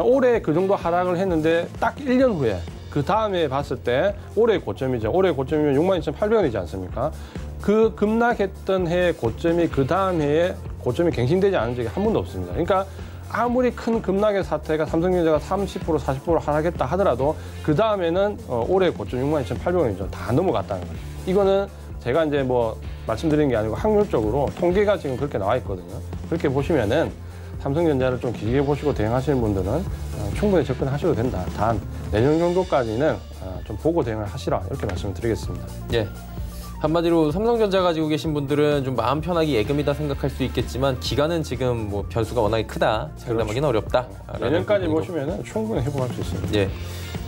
올해 그 정도 하락을 했는데 딱 1년 후에 그 다음에 봤을 때 올해 고점이죠. 올해 고점이면 62,800원이지 않습니까? 그 급락했던 해의 고점이 그 다음 해에 고점이 갱신되지 않은 적이 한 번도 없습니다. 그러니까 아무리 큰 급락의 사태가 삼성전자가 30% 40% 하락했다 하더라도 그 다음에는 올해 고점 62,800원이죠. 다 넘어갔다는 거죠. 이거는 제가 이제 뭐 말씀드리는 게 아니고 확률적으로 통계가 지금 그렇게 나와 있거든요. 그렇게 보시면은 삼성전자를 좀 길게 보시고 대응하시는 분들은 충분히 접근하셔도 된다. 단 내년 정도까지는 좀 보고 대응을 하시라 이렇게 말씀을 드리겠습니다. 예. 한마디로 삼성전자 가지고 계신 분들은 좀 마음 편하게 예금이다 생각할 수 있겠지만 기간은 지금 뭐 변수가 워낙에 크다. 장담하기는 어렵다. 내년까지 보시면 충분히 회복할 수 있습니다. 예.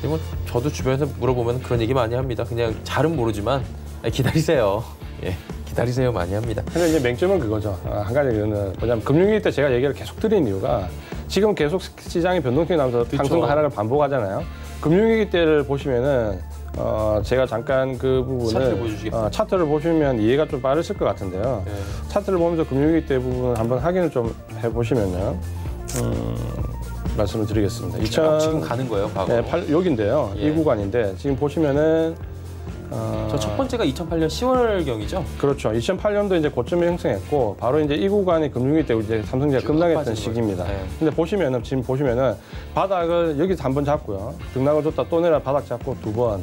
뭐 저도 주변에서 물어보면 그런 얘기 많이 합니다. 그냥 잘은 모르지만 기다리세요. 예. 기다리세요 많이 합니다. 근데 이제 맹점은 그거죠. 한 가지는 뭐냐면 금융위기 때 제가 얘기를 계속 드린 이유가 지금 계속 시장의 변동성이 나면서 상승과 하락을 반복하잖아요. 금융위기 때를 보시면은 제가 잠깐 그 부분을 차트를 보여주시겠어요? 차트를 보시면 이해가 좀 빠르실 것 같은데요. 네. 차트를 보면서 금융위기 때 부분을 한번 확인을 좀 해보시면요. 말씀을 드리겠습니다. 지금 가는 거예요, 과거. 네, 여기인데요. 예. 이 구간인데 지금 보시면은 저 첫 번째가 2008년 10월경이죠? 그렇죠. 2008년도 이제 고점을 형성했고 바로 이제 이 구간이 금융위기 때 이제 삼성전자가 급락했던 시기입니다. 네. 근데 보시면은 지금 보시면은 바닥을 여기서 한 번 잡고요. 등락을 줬다 또 내려 바닥 잡고 두 번.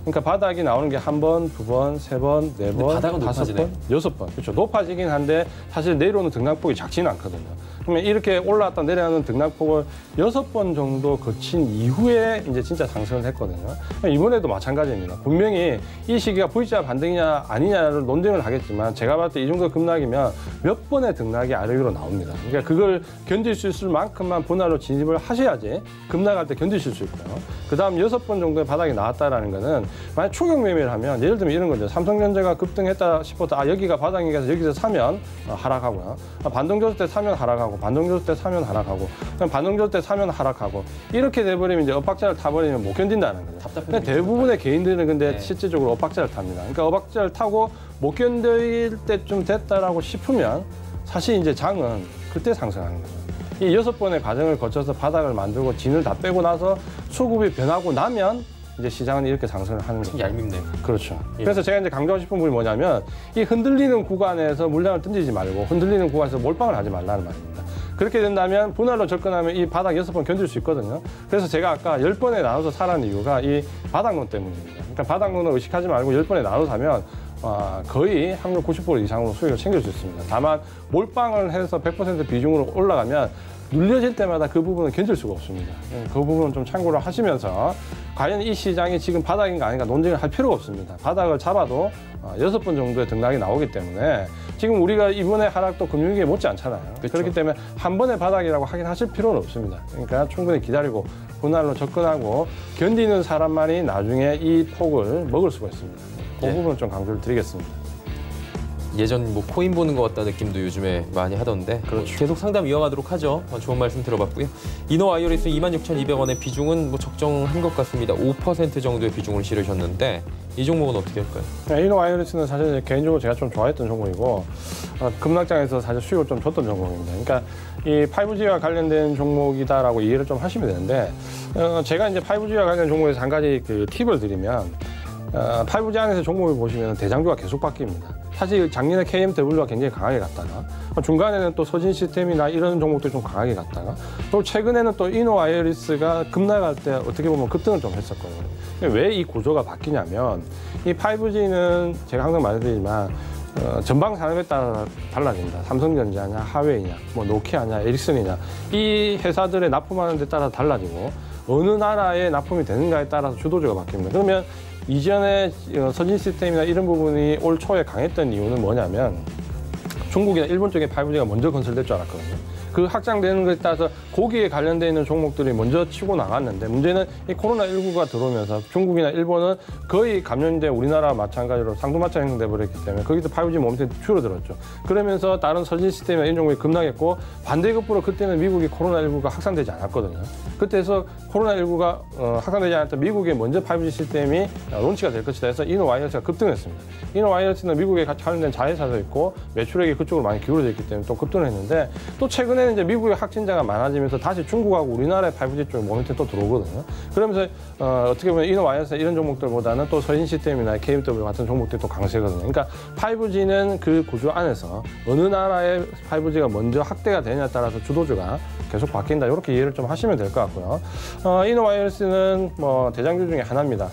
그러니까 바닥이 나오는 게 한 번, 두 번, 세 번, 네 번, 바닥은 다섯 높아지네. 번, 6번. 그렇죠. 높아지긴 한데 사실 내려오는 등락폭이 작지는 않거든요. 그러면 이렇게 올라왔다 내려가는 등락폭을 6번 정도 거친 이후에 이제 진짜 상승을 했거든요. 이번에도 마찬가지입니다. 분명히 이 시기가 V자 반등이냐 아니냐를 논쟁을 하겠지만 제가 봤을 때 이 정도 급락이면 몇 번의 등락이 아래 위로 나옵니다. 그러니까 그걸 견딜 수 있을 만큼만 분할로 진입을 하셔야지 급락할 때 견디실 수 있고요. 그 다음 6번 정도의 바닥이 나왔다라는 거는 만약 추격 매매를 하면 예를 들면 이런 거죠. 삼성전자가 급등했다 싶어도 여기가 바닥이니까 여기서 사면 하락하고요. 반동조절 때 사면 하락하고 반동조절 때 사면 하락하고 반동조절 때 사면 하락하고 이렇게 돼버리면 이제 엇박자를 타버리면 못 견딘다는 거죠. 답답해. 대부분의 개인들은 근데 실질적으로 엇박자를 탑니다. 그러니까 엇박자를 타고 못 견딜 때쯤 됐다라고 싶으면 사실 이제 장은 그때 상승하는 거죠. 이 6번의 과정을 거쳐서 바닥을 만들고 진을 다 빼고 나서 수급이 변하고 나면 이제 시장은 이렇게 상승을 하는 거죠. 얄밉네요. 그렇죠. 예. 그래서 제가 이제 강조하고 싶은 부분이 뭐냐면 이 흔들리는 구간에서 물량을 던지지 말고 흔들리는 구간에서 몰빵을 하지 말라는 말입니다. 그렇게 된다면 분할로 접근하면 이 바닥 6번 견딜 수 있거든요. 그래서 제가 아까 10번에 나눠서 사라는 이유가 이 바닥론 때문입니다. 그러니까 바닥론을 의식하지 말고 10번에 나눠서 사면 거의 확률 90% 이상으로 수익을 챙길 수 있습니다. 다만 몰빵을 해서 100% 비중으로 올라가면 눌려질 때마다 그 부분은 견딜 수가 없습니다. 그 부분은 좀 참고를 하시면서 과연 이 시장이 지금 바닥인가 아닌가 논쟁을 할 필요가 없습니다. 바닥을 잡아도 6번 정도의 등락이 나오기 때문에 지금 우리가 이번에 하락도 금융위기에 못지 않잖아요. 그렇죠. 그렇기 때문에 한 번의 바닥이라고 확인하실 필요는 없습니다. 그러니까 충분히 기다리고 분할로 접근하고 견디는 사람만이 나중에 이 폭을 먹을 수가 있습니다. 그 부분은 좀 강조를 드리겠습니다. 예전 뭐 코인 보는 것 같다는 느낌도 요즘에 많이 하던데 그렇죠. 계속 상담 이어가도록 하죠. 좋은 말씀 들어봤고요. 이노와이어리스 26,200원의 비중은 뭐 적정한 것 같습니다. 5% 정도의 비중을 실으셨는데 이 종목은 어떻게 할까요? 이노와이어리스는 사실 개인적으로 제가 좀 좋아했던 종목이고 급락장에서 사실 수익을 좀 줬던 종목입니다. 그러니까 이 5G와 관련된 종목이다라고 이해를 좀 하시면 되는데 제가 이제 5G와 관련 종목에서 한 가지 그 팁을 드리면 5G 안에서 종목을 보시면 대장주가 계속 바뀝니다. 사실 작년에 KMW가 굉장히 강하게 갔다가 중간에는 또 서진 시스템이나 이런 종목들이 좀 강하게 갔다가 또 최근에는 또 이노와이어리스가 급락할 때 어떻게 보면 급등을 좀 했었거든요. 왜 이 구조가 바뀌냐면 이 5G는 제가 항상 말드리지만 전방 산업에 따라 달라집니다. 삼성전자냐, 하웨이냐, 뭐 노키아냐, 에릭슨이냐 이 회사들의 납품하는 데 따라 달라지고 어느 나라에 납품이 되는가에 따라서 주도주가 바뀝니다. 그러면 이전에 서진 시스템이나 이런 부분이 올 초에 강했던 이유는 뭐냐면 중국이나 일본 쪽에 5G가 먼저 건설될 줄 알았거든요. 그 확장되는 것에 따라서 거기에 관련되어 있는 종목들이 먼저 치고 나갔는데 문제는 이 코로나19가 들어오면서 중국이나 일본은 거의 감염된 우리나라와 마찬가지로 상두마차 형성돼 버렸기 때문에 거기서 5G 몸이 줄어들었죠. 그러면서 다른 서진 시스템이나 이런 종목이 급락했고 반대급부로 그때는 미국이 코로나19가 확산되지 않았거든요. 그때서 코로나19가 확산되지 않을 때 미국에 먼저 5G 시스템이 론치가 될 것이다 해서 이노와이어리스가 급등했습니다. 이노와이어리스는 미국에 관련된 자회사도 있고 매출액이 그쪽으로 많이 기울어져 있기 때문에 또 급등을 했는데 또 최근에는 이제 미국의 확진자가 많아지면서 다시 중국하고 우리나라의 5G 쪽 모멘텀이 또 들어오거든요. 그러면서 어떻게 보면 이노와이어리스 이런 종목들보다는 또 서진 시스템이나 KMW 같은 종목들이 또 강세거든요. 그러니까 5G는 그 구조 안에서 어느 나라의 5G가 먼저 확대가 되냐에 따라서 주도주가 계속 바뀐다. 이렇게 이해를 좀 하시면 될 것 같고요. 이노와이어리스는 뭐 대장주 중에 하나입니다.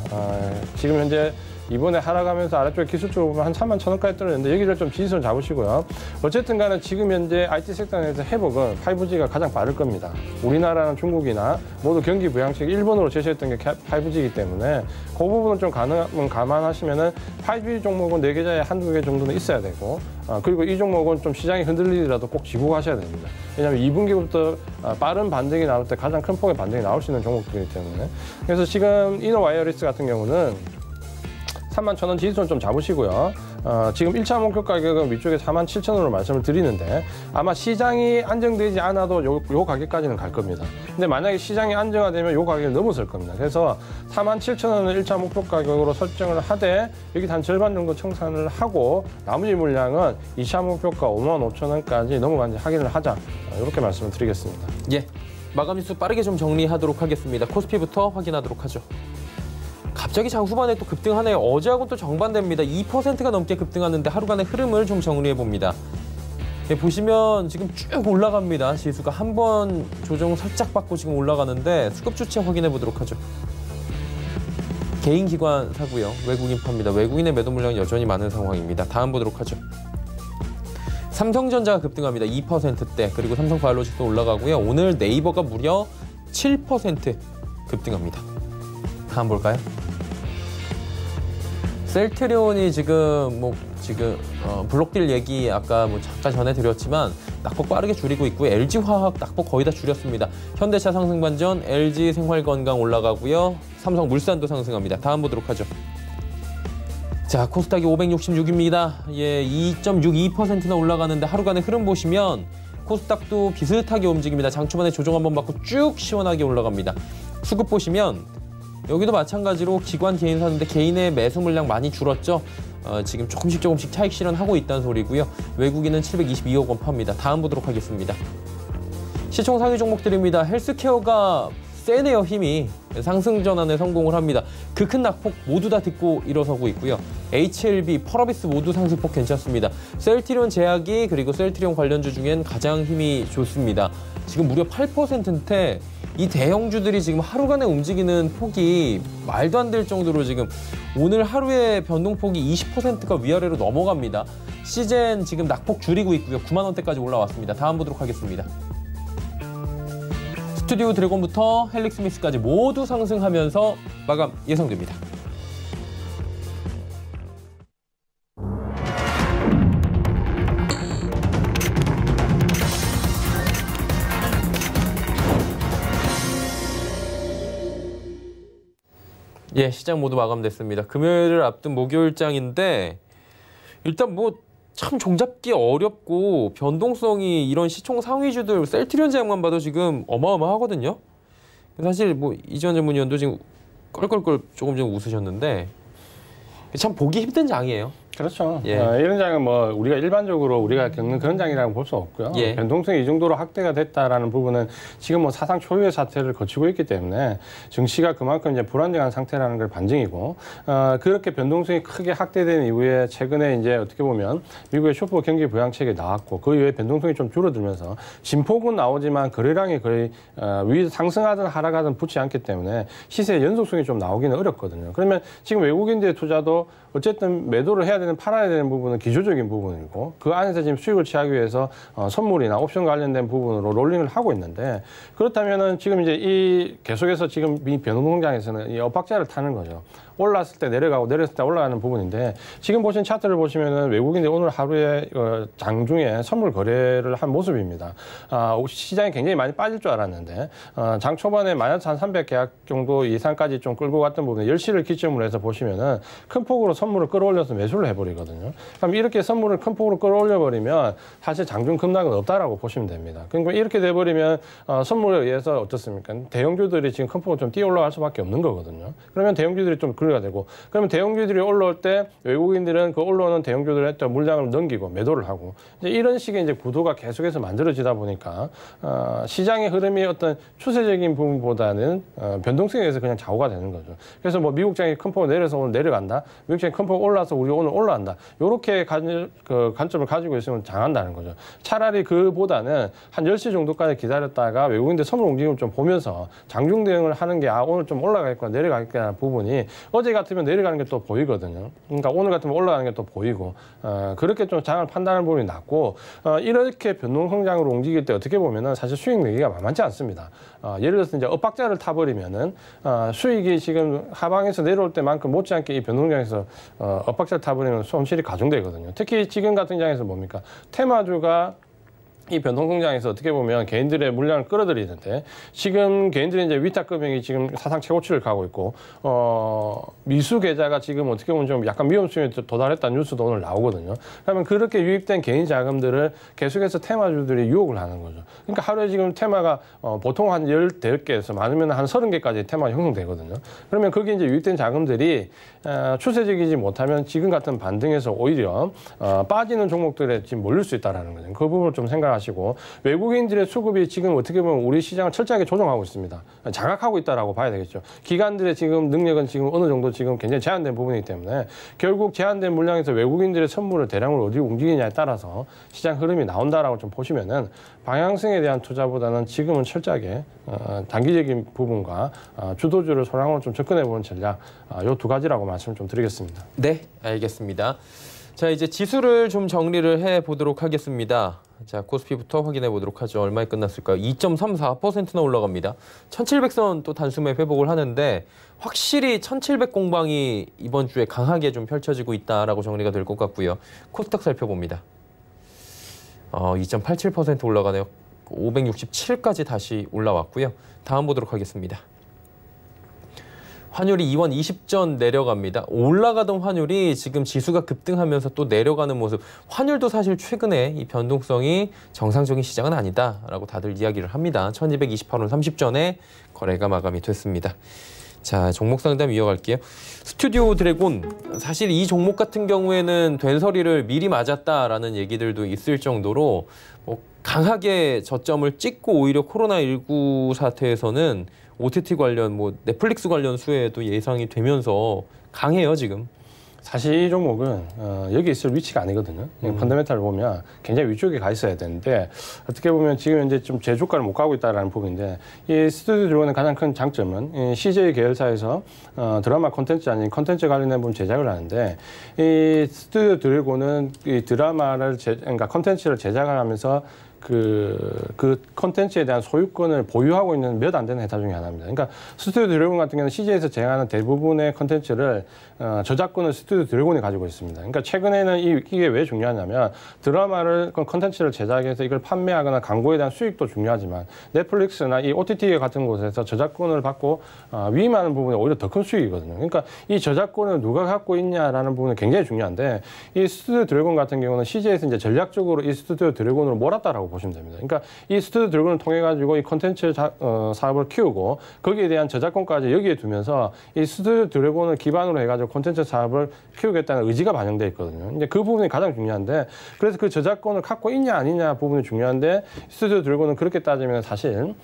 지금 현재 이번에 하락하면서 아래쪽에 기술적으로 보면 한 31,000원까지 떨어졌는데 여기를 좀 지지선 잡으시고요. 어쨌든 간에 지금 현재 IT 섹터 내에서 회복은 5G가 가장 빠를 겁니다. 우리나라는 중국이나 모두 경기 부양책 일본으로 제시했던 게 5G이기 때문에 그 부분은 좀 가능하면 감안하시면은 5G 종목은 4계좌에 한두 개 정도는 있어야 되고 그리고 이 종목은 좀 시장이 흔들리더라도 꼭 지고 가셔야 됩니다. 왜냐하면 2분기부터 빠른 반등이 나올 때 가장 큰 폭의 반등이 나올 수 있는 종목들이기 때문에 그래서 지금 이노와이어리스 같은 경우는 31,000원 지지선 좀 잡으시고요. 지금 1차 목표 가격은 위쪽에 47,000원으로 말씀을 드리는데 아마 시장이 안정되지 않아도 요 가격까지는 갈 겁니다. 근데 만약에 시장이 안정화되면 요 가격을 넘어설 겁니다. 그래서 47,000원을 1차 목표 가격으로 설정을 하되 여기 한 절반 정도 청산을 하고 나머지 물량은 2차 목표가 55,000원까지 넘어가는지 확인을 하자. 이렇게 말씀을 드리겠습니다. 예, 마감 뉴스 빠르게 좀 정리하도록 하겠습니다. 코스피부터 확인하도록 하죠. 갑자기 장 후반에 또 급등하네요. 어제하고는 또 정반대입니다. 2%가 넘게 급등하는데 하루간의 흐름을 좀 정리해 봅니다. 네, 보시면 지금 쭉 올라갑니다. 지수가 한 번 조정 살짝 받고 지금 올라가는데 수급 주체 확인해 보도록 하죠. 개인 기관 사고요. 외국인 파입니다. 외국인의 매도 물량이 여전히 많은 상황입니다. 다음 보도록 하죠. 삼성전자가 급등합니다. 2%대. 그리고 삼성바이오로직도 올라가고요. 오늘 네이버가 무려 7% 급등합니다. 다음 볼까요? 셀트리온이 지금 블록딜 얘기 아까 잠깐 전해드렸지만 낙폭 빠르게 줄이고 있고요. LG화학 낙폭 거의 다 줄였습니다. 현대차 상승반전, LG생활건강 올라가고요. 삼성물산도 상승합니다. 다음 보도록 하죠. 자, 코스닥이 566입니다. 예, 2.62%나 올라가는데 하루간의 흐름 보시면 코스닥도 비슷하게 움직입니다. 장 초반에 조정 한번 받고 쭉 시원하게 올라갑니다. 수급 보시면 여기도 마찬가지로 기관 개인 사는데 개인의 매수 물량 많이 줄었죠. 지금 조금씩 차익 실현하고 있다는 소리고요. 외국인은 722억 원 팝니다. 다음 보도록 하겠습니다. 시총 상위 종목들입니다. 헬스케어가 세네요. 힘이 상승 전환에 성공을 합니다. 그 큰 낙폭 모두 다 딛고 일어서고 있고요. HLB, 펄어비스 모두 상승폭 괜찮습니다. 셀트리온 제약이 그리고 셀트리온 관련주 중엔 가장 힘이 좋습니다. 지금 무려 8%인데 이 대형주들이 지금 하루간에 움직이는 폭이 말도 안 될 정도로 지금 오늘 하루의 변동폭이 20%가 위아래로 넘어갑니다. 시젠 지금 낙폭 줄이고 있고요. 9만 원대까지 올라왔습니다. 다음 보도록 하겠습니다. 스튜디오 드래곤부터 헬릭스미스까지 모두 상승하면서 마감 예상됩니다. 예, 시장 모두 마감됐습니다. 금요일을 앞둔 목요일장인데 일단 참 종잡기 어렵고 변동성이 이런 시총 상위주들 셀트리온 제약만 봐도 지금 어마어마하거든요. 사실 이지원 전문위원도 지금 껄껄껄 조금 웃으셨는데 참 보기 힘든 장이에요. 그렇죠. 예. 이런 장은 우리가 일반적으로 우리가 겪는 그런 장이라고 볼 수 없고요. 예. 변동성이 이 정도로 확대가 됐다라는 부분은 지금 사상 초유의 사태를 거치고 있기 때문에 증시가 그만큼 이제 불안정한 상태라는 걸 반증이고, 그렇게 변동성이 크게 확대된 이후에 최근에 이제 어떻게 보면 미국의 슈퍼 경기 부양책이 나왔고 그 이후에 변동성이 좀 줄어들면서 진폭은 나오지만 거래량이 거의 위 상승하든 하락하든 붙지 않기 때문에 시세의 연속성이 좀 나오기는 어렵거든요. 그러면 지금 외국인들의 투자도 어쨌든 매도를 해야 되는 팔아야 되는 부분은 기초적인 부분이고 그 안에서 지금 수익을 취하기 위해서 선물이나 옵션 관련된 부분으로 롤링을 하고 있는데, 그렇다면은 지금 이제 계속해서 지금 이 변동성장에서는 이 엇박자를 타는 거죠. 올랐을 때 내려가고 내렸을 때 올라가는 부분인데, 지금 보신 차트를 보시면은 외국인들이 오늘 하루에 장중에 선물 거래를 한 모습입니다. 시장이 굉장히 많이 빠질 줄 알았는데 장 초반에 마이너스 한 300계약 정도 이상까지 좀 끌고 갔던 부분에 10시를 기점으로 해서 보시면은 큰 폭으로 선물을 끌어올려서 매수를 해버리거든요. 그럼 이렇게 선물을 큰 폭으로 끌어올려버리면 사실 장중 급락은 없다라고 보시면 됩니다. 그러니까 이렇게 돼버리면 선물에 의해서 어떻습니까? 대형주들이 지금 큰 폭으로 좀 뛰어 올라갈 수밖에 없는 거거든요. 그러면 대형주들이 좀 거래가 되고, 그러면 대형주들이 올라올 때 외국인들은 그 올라오는 대형주들의 또 물량을 넘기고 매도를 하고, 이제 이런 식의 이제 구도가 계속해서 만들어지다 보니까 시장의 흐름이 어떤 추세적인 부분보다는 변동성에 의해서 그냥 좌우가 되는 거죠. 그래서 미국장이 큰 폭으로 내려서 오늘 내려간다, 미국장이 큰 폭으로 올라서 우리 오늘 올라간다, 이렇게 관점을 가지고 있으면 장한다는 거죠. 차라리 그보다는 한 10시 정도까지 기다렸다가 외국인들 선물 움직임을 좀 보면서 장중 대응을 하는 게 오늘 좀 올라가겠구나 내려가겠구나 부분이 어제 같으면 내려가는 게 또 보이거든요. 그러니까 오늘 같으면 올라가는 게 또 보이고, 그렇게 좀 장을 판단하는 부분이 낮고, 이렇게 변동성장으로 움직일 때 어떻게 보면은 사실 수익 내기가 만만치 않습니다. 예를 들어서 이제 엇박자를 타버리면은 수익이 지금 하방에서 내려올 때만큼 못지않게 이 변동성장에서 엇박자를 타버리면 손실이 가중되거든요. 특히 지금 같은 장에서 뭡니까? 테마주가 이 변동성장에서 어떻게 보면 개인들의 물량을 끌어들이는데, 지금 개인들이 이제 위탁금액이 지금 사상 최고치를 가고 있고, 미수 계좌가 지금 어떻게 보면 좀 약간 위험수준에 도달했다는 뉴스도 오늘 나오거든요. 그러면 그렇게 유입된 개인 자금들을 계속해서 테마주들이 유혹을 하는 거죠. 그러니까 하루에 지금 테마가 보통 한 10개에서 많으면 한 30개까지 테마가 형성되거든요. 그러면 거기 이제 유입된 자금들이 추세적이지 못하면 지금 같은 반등에서 오히려 빠지는 종목들에 지금 몰릴 수 있다는 거죠. 그 부분을 좀 생각하시고, 외국인들의 수급이 지금 어떻게 보면 우리 시장을 철저하게 조정하고 있습니다. 장악하고 있다라고 봐야 되겠죠. 기관들의 지금 능력은 지금 어느 정도 지금 굉장히 제한된 부분이기 때문에 결국 제한된 물량에서 외국인들의 선물을 대량으로 어디로 움직이냐에 따라서 시장 흐름이 나온다라고 좀 보시면은 방향성에 대한 투자보다는 지금은 철저하게 단기적인 부분과 주도주를 소량으로 좀 접근해 보는 전략, 요 두 가지라고 말씀 좀 드리겠습니다. 네, 알겠습니다. 자, 이제 지수를 좀 정리를 해보도록 하겠습니다. 자, 코스피부터 확인해 보도록 하죠. 얼마에 끝났을까요? 2.34%나 올라갑니다. 1700선 또 단숨에 회복을 하는데 확실히 1700 공방이 이번 주에 강하게 좀 펼쳐지고 있다라고 정리가 될 것 같고요. 코스닥 살펴봅니다. 2.87% 올라가네요. 567까지 다시 올라왔고요. 다음 보도록 하겠습니다. 환율이 2원 20전 내려갑니다. 올라가던 환율이 지금 지수가 급등하면서 또 내려가는 모습. 환율도 사실 최근에 이 변동성이 정상적인 시장은 아니다라고 다들 이야기를 합니다. 1228원 30전에 거래가 마감이 됐습니다. 자, 종목 상담 이어갈게요. 스튜디오 드래곤, 사실 이 종목 같은 경우에는 된서리를 미리 맞았다라는 얘기들도 있을 정도로 강하게 저점을 찍고 오히려 코로나19 사태에서는 OTT 관련, 넷플릭스 관련 수혜도 예상이 되면서 강해요, 지금. 사실 이 종목은 여기 있을 위치가 아니거든요. 펀더멘탈을 보면 굉장히 위쪽에 가 있어야 되는데 어떻게 보면 지금 이제 좀 제주가를 못 가고 있다는 부분인데 이 스튜디오 드래곤의 가장 큰 장점은 이 CJ 계열사에서 드라마 콘텐츠 아닌 콘텐츠 관련된 부분 제작을 하는데 이 스튜디오 드래곤은 이 드라마를 그러니까 콘텐츠를 제작을 하면서 그 콘텐츠에 대한 소유권을 보유하고 있는 몇 안 되는 회사 중에 하나입니다. 그러니까 스튜디오 드래곤 같은 경우는 CJ에서 제작하는 대부분의 콘텐츠를 저작권을 스튜디오 드래곤이 가지고 있습니다. 그러니까 최근에는 이게 왜 중요하냐면 드라마를 콘텐츠를 제작해서 이걸 판매하거나 광고에 대한 수익도 중요하지만 넷플릭스나 이 OTT 같은 곳에서 저작권을 받고 위임하는 부분이 오히려 더 큰 수익이거든요. 그러니까 이 저작권을 누가 갖고 있냐라는 부분이 굉장히 중요한데 이 스튜디오 드래곤 같은 경우는 CJ에서 이제 전략적으로 이 스튜디오 드래곤으로 몰았다라고 보시면 됩니다. 그러니까 이 스튜디오 드래곤을 통해 가지고 이 콘텐츠 사업을 키우고 거기에 대한 저작권까지 여기에 두면서 이 스튜디오 드래곤을 기반으로 해가지고 콘텐츠 사업을 키우겠다는 의지가 반영돼 있거든요. 이제 그 부분이 가장 중요한데 그래서 그 저작권을 갖고 있냐 아니냐 부분이 중요한데 스튜디오 드래곤은 그렇게 따지면 사실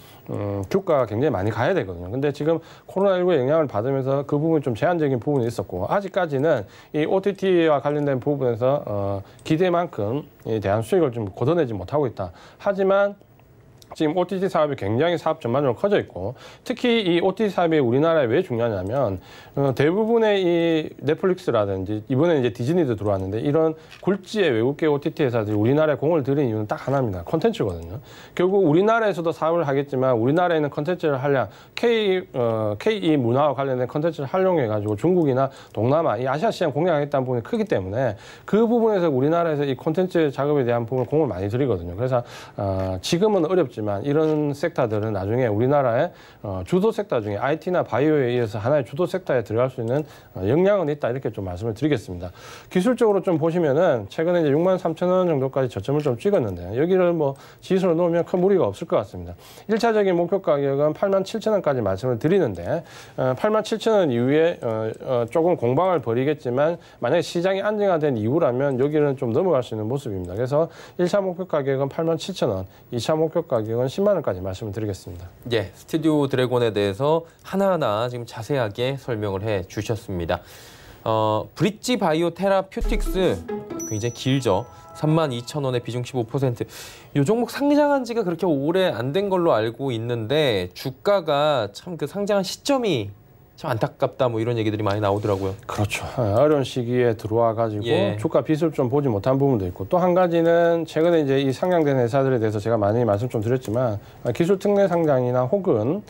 주가가 굉장히 많이 가야 되거든요. 근데 지금 코로나19의 영향을 받으면서 그 부분이 좀 제한적인 부분이 있었고 아직까지는 이 OTT와 관련된 부분에서 기대만큼 대한 수익을 좀 걷어내지 못하고 있다. 하지만 지금 OTT 사업이 굉장히 사업 전반적으로 커져 있고 특히 이 OTT 사업이 우리나라에 왜 중요하냐면 대부분의 이 넷플릭스라든지 이번에 이제 디즈니도 들어왔는데 이런 굴지의 외국계 OTT 회사들이 우리나라에 공을 들인 이유는 딱 하나입니다. 콘텐츠거든요. 결국 우리나라에서도 사업을 하겠지만 우리나라에는 콘텐츠를 하려 KE 문화와 관련된 콘텐츠를 활용해가지고 중국이나 동남아, 이 아시아 시장 공략하겠다는 부분이 크기 때문에 그 부분에서 우리나라에서 이 콘텐츠 작업에 대한 부분을 공을 많이 들이거든요. 그래서 지금은 어렵지만 이런 섹터들은 나중에 우리나라의 주도 섹터 중에 IT나 바이오에 의해서 하나의 주도 섹터에 들어갈 수 있는 역량은 있다 이렇게 좀 말씀을 드리겠습니다. 기술적으로 좀 보시면은 최근에 이제 63,000원 정도까지 저점을 좀 찍었는데 여기를 지수로 놓으면 큰 무리가 없을 것 같습니다. 1차적인 목표 가격은 87,000원까지 말씀을 드리는데 87,000원 이후에 조금 공방을 벌이겠지만 만약에 시장이 안정화된 이후라면 여기는 좀 넘어갈 수 있는 모습입니다. 그래서 1차 목표 가격은 87,000원, 2차 목표 가격은 10만 원까지 말씀을 드리겠습니다. 예, 스튜디오 드래곤에 대해서 하나하나 지금 자세하게 설명을 해 주셨습니다. 브릿지 바이오 테라퓨틱스 굉장히 길죠. 32,000원에 비중 15%. 이 종목 상장한 지가 그렇게 오래 안 된 걸로 알고 있는데 주가가 참 그 상장한 시점이 참 안타깝다 이런 얘기들이 많이 나오더라고요. 그렇죠. 어려운 시기에 들어와 가지고 주가 빚을 좀 보지 못한 부분도 있고 또 한 가지는 최근에 이제 이 상장된 회사들에 대해서 제가 많이 말씀 좀 드렸지만 기술 특례 상장이나 혹은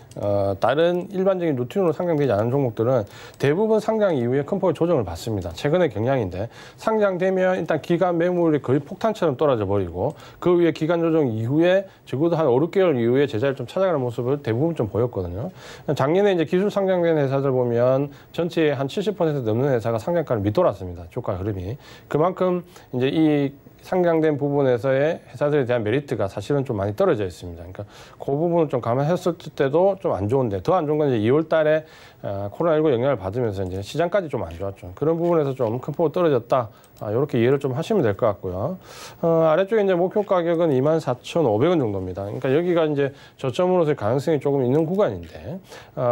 다른 일반적인 루틴으로 상장되지 않은 종목들은 대부분 상장 이후에 큰 폭의 조정을 받습니다. 최근의 경향인데 상장되면 일단 기간 매물이 거의 폭탄처럼 떨어져 버리고 그 위에 기간 조정 이후에 적어도 한 5, 6개월 이후에 제자리를 좀 찾아가는 모습을 대부분 좀 보였거든요. 작년에 이제 기술 상장된 회사들 보면 전체의 한 70% 넘는 회사가 상장가를 밑돌았습니다. 주가 흐름이. 그만큼 이제 이 상장된 부분에서의 회사들에 대한 메리트가 사실은 좀 많이 떨어져 있습니다. 그러니까 그 부분을 좀 감안했을 때도 좀 안 좋은데 더 안 좋은 건 이제 2월 달에 코로나19 영향을 받으면서 이제 시장까지 좀 안 좋았죠. 그런 부분에서 좀 큰 폭으로 떨어졌다. 이렇게 이해를 좀 하시면 될 것 같고요. 아래쪽에 이제 목표 가격은 24,500원 정도입니다. 그러니까 여기가 이제 저점으로서의 가능성이 조금 있는 구간인데,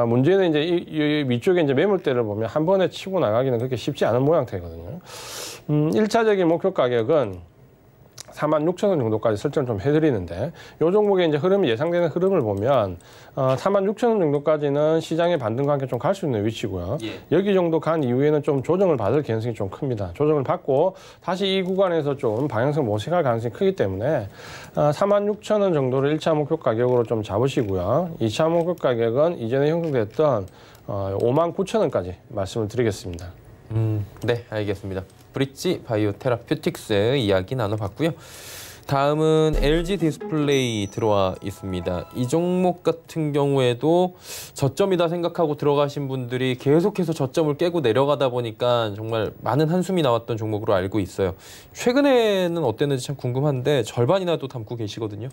문제는 이제 이 위쪽에 이제 매물대를 보면 한 번에 치고 나가기는 그렇게 쉽지 않은 모양새거든요. 1차적인 목표 가격은 46,000원 정도까지 설정을 좀 해드리는데 이 종목의 이제 흐름이 예상되는 흐름을 보면 46,000원 정도까지는 시장의 반등과 함께 좀 갈 수 있는 위치고요. 여기 정도 간 이후에는 좀 조정을 받을 가능성이 좀 큽니다. 조정을 받고 다시 이 구간에서 좀 방향성 모색할 가능성이 크기 때문에 46,000원 정도를 1차 목표 가격으로 좀 잡으시고요. 2차 목표 가격은 이전에 형성됐던 59,000원까지 말씀을 드리겠습니다. 네, 알겠습니다. 브릿지 바이오 테라퓨틱스 이야기 나눠봤고요. 다음은 LG 디스플레이 들어와 있습니다. 이 종목 같은 경우에도 저점이다 생각하고 들어가신 분들이 계속해서 저점을 깨고 내려가다 보니까 정말 많은 한숨이 나왔던 종목으로 알고 있어요. 최근에는 어땠는지 참 궁금한데 절반이나 또 담고 계시거든요.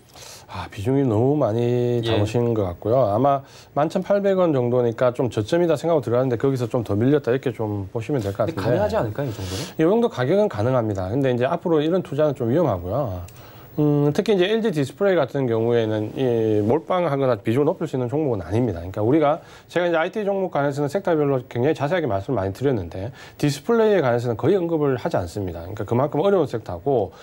비중이 너무 많이 잡으신 것 같고요. 아마 11,800원 정도니까 좀 저점이다 생각하고 들어갔는데 거기서 좀 더 밀렸다 이렇게 좀 보시면 될 것 같은데. 가능하지 않을까요, 이 정도는? 이 정도 가격은 가능합니다. 근데 이제 앞으로 이런 투자는 좀 위험하고요. 특히 이제 LG 디스플레이 같은 경우에는 이 몰빵하거나 비중을 높일 수 있는 종목은 아닙니다. 그러니까 제가 이제 IT 종목 관해서는 섹터별로 굉장히 자세하게 말씀을 많이 드렸는데 디스플레이에 관해서는 거의 언급을 하지 않습니다. 그러니까 그만큼 어려운 섹터고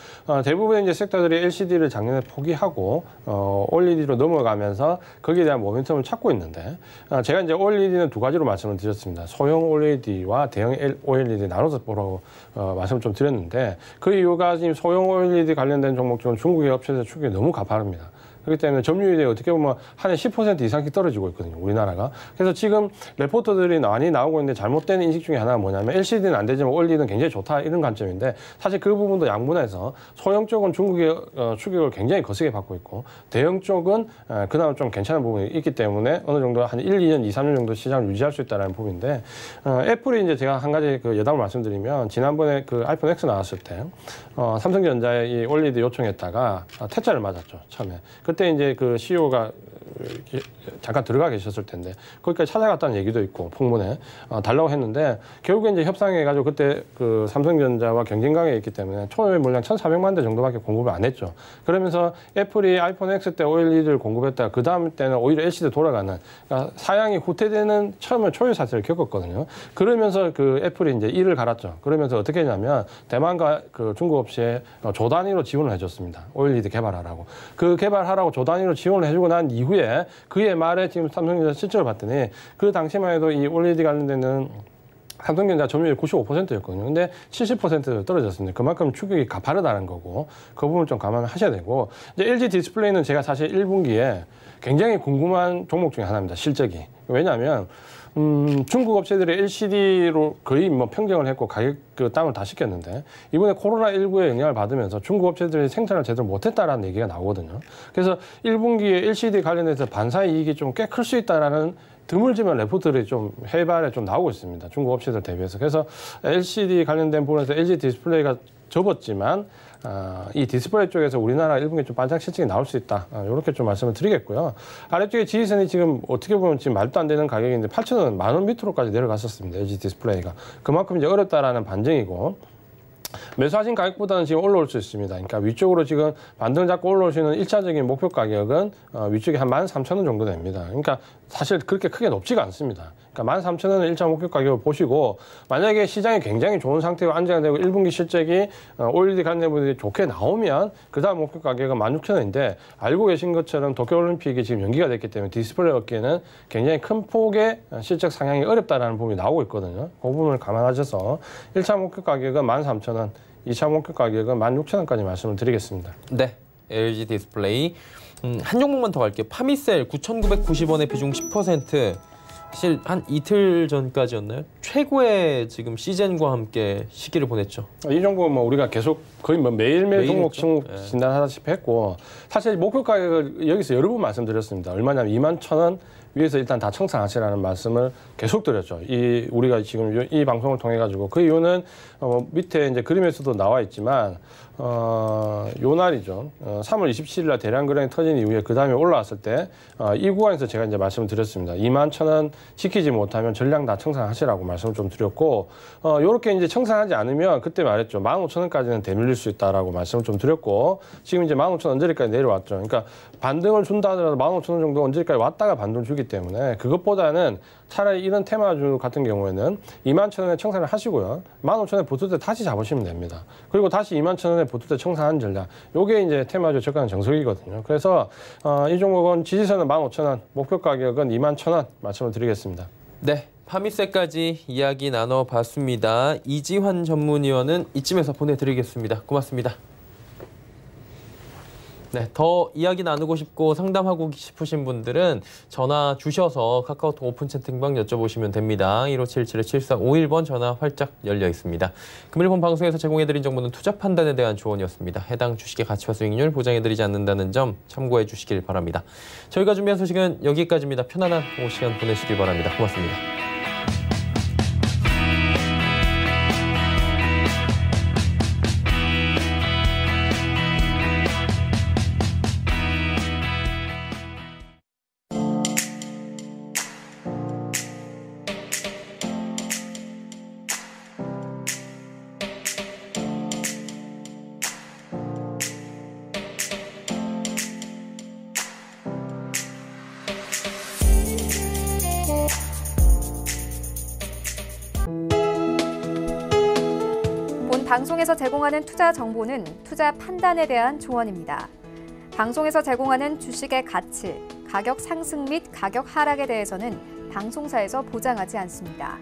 대부분의 이제 섹터들이 LCD를 작년에 포기하고 OLED로 넘어가면서 거기에 대한 모멘텀을 찾고 있는데 제가 이제 OLED는 두 가지로 말씀을 드렸습니다. 소형 OLED와 대형 OLED 나눠서 보라고 말씀을 좀 드렸는데 그 이유가 지금 소형 OLED 관련된 종목 중은 중국의 업체에서 추격이 너무 가파릅니다. 그렇기 때문에 점유율이 어떻게 보면 한 해 10% 이상씩 떨어지고 있거든요, 우리나라가. 그래서 지금 레포트들이 많이 나오고 있는데 잘못된 인식 중에 하나가 뭐냐면 LCD는 안 되지만 OLED는 굉장히 좋다 이런 관점인데 사실 그 부분도 양분해서 소형 쪽은 중국의 추격을 굉장히 거세게 받고 있고 대형 쪽은 그나마 좀 괜찮은 부분이 있기 때문에 어느 정도 한 1, 2년, 2, 3년 정도 시장을 유지할 수 있다는 부분인데 애플이 이제 제가 한 가지 그 여담을 말씀드리면 지난번에 그 아이폰 X 나왔을 때 삼성전자에 이 OLED 요청했다가 퇴짜를 맞았죠, 처음에. 그때 이제 그 CEO가 잠깐 들어가 계셨을 텐데 거기까지 찾아갔다는 얘기도 있고 풍문에 달라고 했는데 결국에 이제 협상해가지고 그때 그 삼성전자와 경쟁 강에 있기 때문에 초매 물량 1,400만 대 정도밖에 공급을 안 했죠. 그러면서 애플이 아이폰 X 때 OLED를 공급했다가 그 다음 때는 오히려 LCD 돌아가는 그러니까 사양이 후퇴되는 처음에 초유 사태를 겪었거든요. 그러면서 그 애플이 이제 이를 갈았죠. 그러면서 어떻게 했냐면 대만과 그 중국 업체에 조 단위로 지원을 해줬습니다. OLED 개발하라고. 그 개발하라고 조 단위로 지원을 해주고 난 이후에 그해 말에 지금 삼성전자 실적을 봤더니 그 당시만 해도 이 OLED 관련되는 삼성전자 점유율이 95%였거든요. 근데 70% 떨어졌습니다. 그만큼 추격이 가파르다는 거고 그 부분을 좀 감안하셔야 되고 이제 LG 디스플레이는 제가 사실 1분기에 굉장히 궁금한 종목 중에 하나입니다. 실적이. 왜냐하면 중국 업체들이 LCD로 거의 뭐 평정을 했고 가격 그 다운을 다 시켰는데 이번에 코로나19에 영향을 받으면서 중국 업체들이 생산을 제대로 못했다라는 얘기가 나오거든요. 그래서 1분기에 LCD 관련해서 반사 이익이 좀 꽤 클 수 있다라는 드물지만 레포트들이 좀 해발에 좀 나오고 있습니다. 중국 업체들 대비해서. 그래서 LCD 관련된 부분에서 LG 디스플레이가 접었지만 이 디스플레이 쪽에서 우리나라 1분기 좀 반짝 실적이 나올 수 있다. 이렇게 좀 말씀을 드리겠고요. 아래쪽에 지지선이 지금 어떻게 보면 지금 말도 안 되는 가격인데 8,000원, 10,000원 밑으로까지 내려갔었습니다. LG 디스플레이가. 그만큼 이제 어렵다라는 반증이고 매수하신 가격보다는 지금 올라올 수 있습니다. 그러니까 위쪽으로 지금 반등을 잡고 올라올 수 있는 1차적인 목표 가격은 위쪽에 한 13,000원 정도 됩니다. 그러니까 사실 그렇게 크게 높지가 않습니다. 그러니까 13,000원을 1차 목표 가격을 보시고 만약에 시장이 굉장히 좋은 상태로 안정되고 1분기 실적이 OLED 관련 분들이 좋게 나오면 그 다음 목표 가격은 16,000원인데 알고 계신 것처럼 도쿄올림픽이 지금 연기가 됐기 때문에 디스플레이 업계는 굉장히 큰 폭의 실적 상향이 어렵다는 부분이 나오고 있거든요. 그 부분을 감안하셔서 1차 목표 가격은 13,000원, 2차 목표 가격은 16,000원까지 말씀을 드리겠습니다. 네, LG 디스플레이. 한 종목만 더 갈게요. 파미셀 9,990원에 비중 10%. 사실 한 이틀 전까지였나요? 최고의 지금 시즌과 함께 시기를 보냈죠. 이 종목은 뭐 우리가 계속 거의 뭐 매일매일 종목 진단하다시피 했고 사실 목표 가격을 여기서 여러 번 말씀드렸습니다. 얼마냐면 21,000원 위에서 일단 다 청산하시라는 말씀을 계속 드렸죠. 우리가 지금 이 방송을 통해 가지고 그 이유는 밑에 이제 그림에서도 나와 있지만 요 날이죠. 3월 27일 날 대량 거래량이 터진 이후에 그 다음에 올라왔을 때 이 구간에서 제가 이제 말씀을 드렸습니다. 21,000원 지키지 못하면 전량 다 청산하시라고 말씀을 좀 드렸고 요렇게 이제 청산하지 않으면 그때 말했죠. 15,000원까지는 되밀릴 수 있다라고 말씀을 좀 드렸고 지금 이제 15,000원 언저리까지 내려왔죠. 그러니까 반등을 준다 하더라도 15,000원 정도 언저리까지 왔다가 반등을 주기 때문에 그것보다는 차라리 이런 테마주 같은 경우에는 21,000원에 청산을 하시고요. 15,000원에 붙을 때 다시 잡으시면 됩니다. 그리고 다시 21,000원에 보투자 청산 전략. 요게 이제 테마주 저가는 정석이거든요. 그래서 이 종목은 지지선은 15,000원, 목표 가격은 21,000원 말씀을 드리겠습니다. 네, 파미세까지 이야기 나눠봤습니다. 이지환 전문위원은 이쯤에서 보내드리겠습니다. 고맙습니다. 네, 더 이야기 나누고 싶고 상담하고 싶으신 분들은 전화 주셔서 카카오톡 오픈 채팅방 여쭤보시면 됩니다. 1577-7351번 전화 활짝 열려 있습니다. 금일본 방송에서 제공해드린 정보는 투자 판단에 대한 조언이었습니다. 해당 주식의 가치와 수익률 보장해드리지 않는다는 점 참고해 주시길 바랍니다. 저희가 준비한 소식은 여기까지입니다. 편안한 오후 시간 보내시길 바랍니다. 고맙습니다. 방송에서 제공하는 투자 정보는 투자 판단에 대한 조언입니다. 방송에서 제공하는 주식의 가치, 가격 상승 및 가격 하락에 대해서는 방송사에서 보장하지 않습니다.